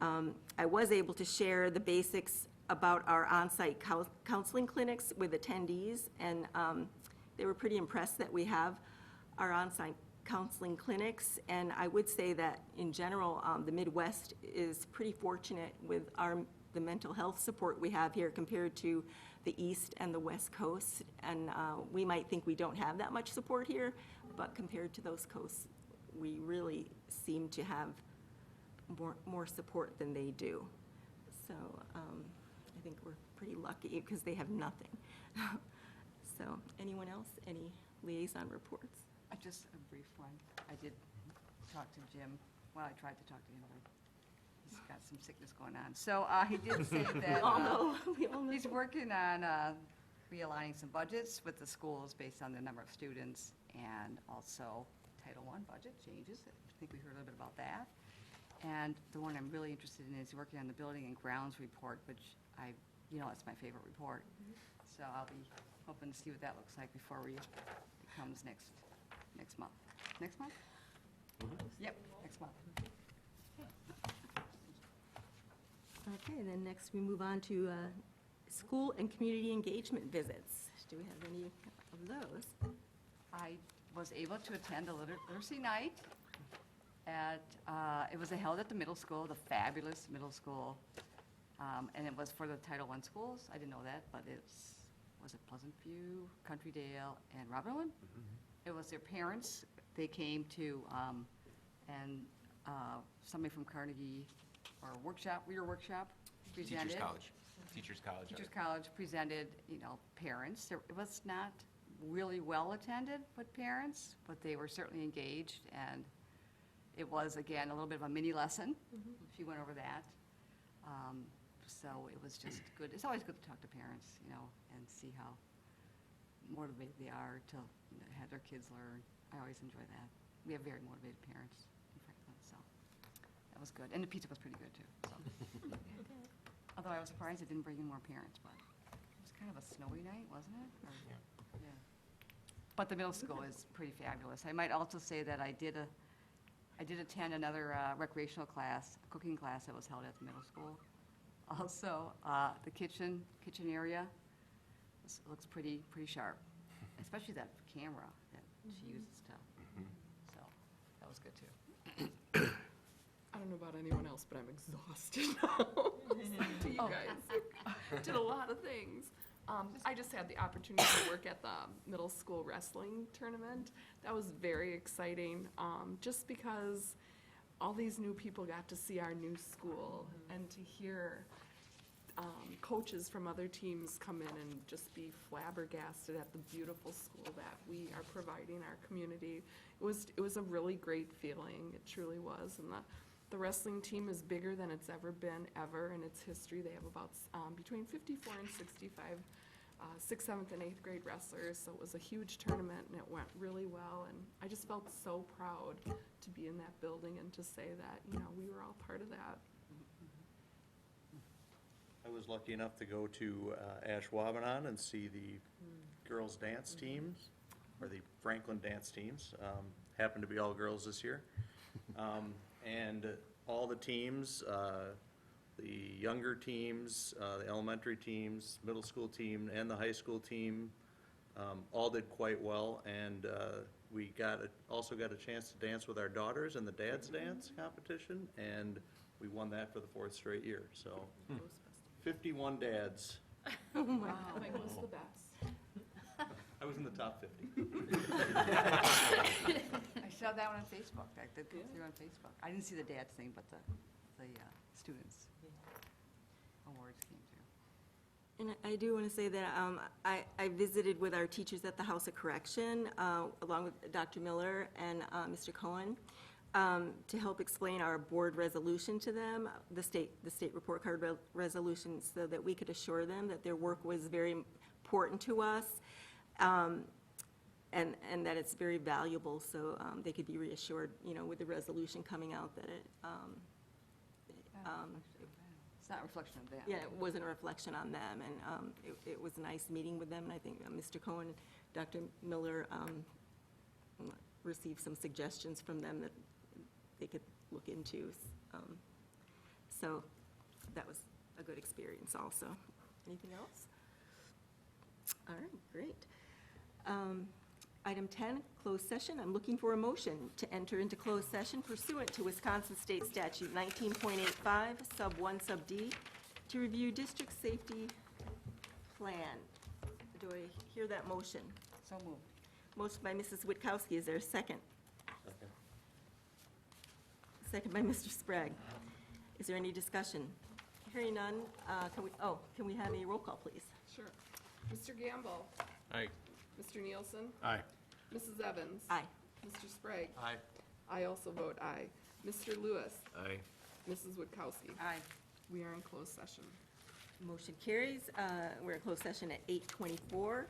I was able to share the basics about our on-site counseling clinics with attendees, and they were pretty impressed that we have our on-site counseling clinics, and I would say that in general, the Midwest is pretty fortunate with the mental health support we have here compared to the East and the West Coast, and we might think we don't have that much support here, but compared to those coasts, we really seem to have more support than they do. So I think we're pretty lucky because they have nothing. So anyone else, any liaison reports? Just a brief one. I did talk to Jim, well, I tried to talk to him, but he's got some sickness going on. So he did say that We all know. he's working on realigning some budgets with the schools based on the number of students, and also Title I budget changes. I think we heard a little bit about that. And the one I'm really interested in is working on the building and grounds report, which it's my favorite report. So I'll be hoping to see what that looks like before it comes next month. Next month? Yep, next month. Okay, then next we move on to school and community engagement visits. Do we have any of those? I was able to attend a literacy night it was held at the middle school, the fabulous middle school, and it was for the Title I schools. I didn't know that, but was it Pleasant View, Country Dale, and Robinwood? It was their parents. They came to, and somebody from Carnegie, or workshop, your workshop, presented. Teachers College. Teachers College. Teachers College presented, parents. It was not really well-attended with parents, but they were certainly engaged, and it was, again, a little bit of a mini lesson. She went over that. So it was just good. It's always good to talk to parents, and see how motivated they are to have their kids learn. I always enjoy that. We have very motivated parents in Franklin, so that was good. And the pizza was pretty good, too. So. Although I was surprised it didn't bring in more parents, but it was kind of a snowy night, wasn't it? Yeah. But the middle school is pretty fabulous. I might also say that I did attend another recreational class, a cooking class that was held at the middle school. Also, the kitchen area looks pretty sharp, especially that camera that she uses to. So that was good too. I don't know about anyone else, but I'm exhausted now. Listening to you guys. Did a lot of things. I just had the opportunity to work at the middle school wrestling tournament. That was very exciting, just because all these new people got to see our new school and to hear coaches from other teams come in and just be flabbergasted at the beautiful school that we are providing our community. It was a really great feeling. It truly was. And the wrestling team is bigger than it's ever been, ever in its history. They have about between 54 and 65 6th, 7th, and 8th grade wrestlers. So it was a huge tournament, and it went really well. And I just felt so proud to be in that building and to say that, we were all part of that. I was lucky enough to go to Ashwaubenon and see the girls' dance teams, or the Franklin dance teams. Happened to be all girls this year. And all the teams, the younger teams, the elementary teams, middle school team, and the high school team, all did quite well. And we also got a chance to dance with our daughters in the Dad's Dance competition, and we won that for the 4th straight year. So 51 dads. Oh my God. Mike was the best. I was in the top 50. I saw that one on Facebook. That did go through on Facebook. I didn't see the dad's thing, but the students' awards came through. And I do want to say that I visited with our teachers at the House of Correction, along with Dr. Miller and Mr. Cohen, to help explain our board resolution to them, the state report card resolution, so that we could assure them that their work was very important to us, and that it's very valuable, so they could be reassured, with the resolution coming out that it, It's not a reflection of them. yeah, it wasn't a reflection on them, and it was nice meeting with them, and I think Mr. Cohen, Dr. Miller received some suggestions from them that they could look into. So that was a good experience also. Anything else? All right, great. Item 10, closed session. I'm looking for a motion to enter into closed session pursuant to Wisconsin State Statute 19.85, sub 1, sub D, to review district safety plan. Do I hear that motion? So moved. Motion by Mrs. Witkowski. Is there a second? Second by Mr. Sprague. Is there any discussion? Hearing none, can we have a roll call, please? Sure. Mr. Gamble. Aye. Mr. Nielsen. Aye. Mrs. Evans. Aye. Mr. Sprague. Aye. I also vote aye. Mr. Lewis. Aye. Mrs. Witkowski. Aye. We are in closed session. Motion carries. We're in closed session at 8:24.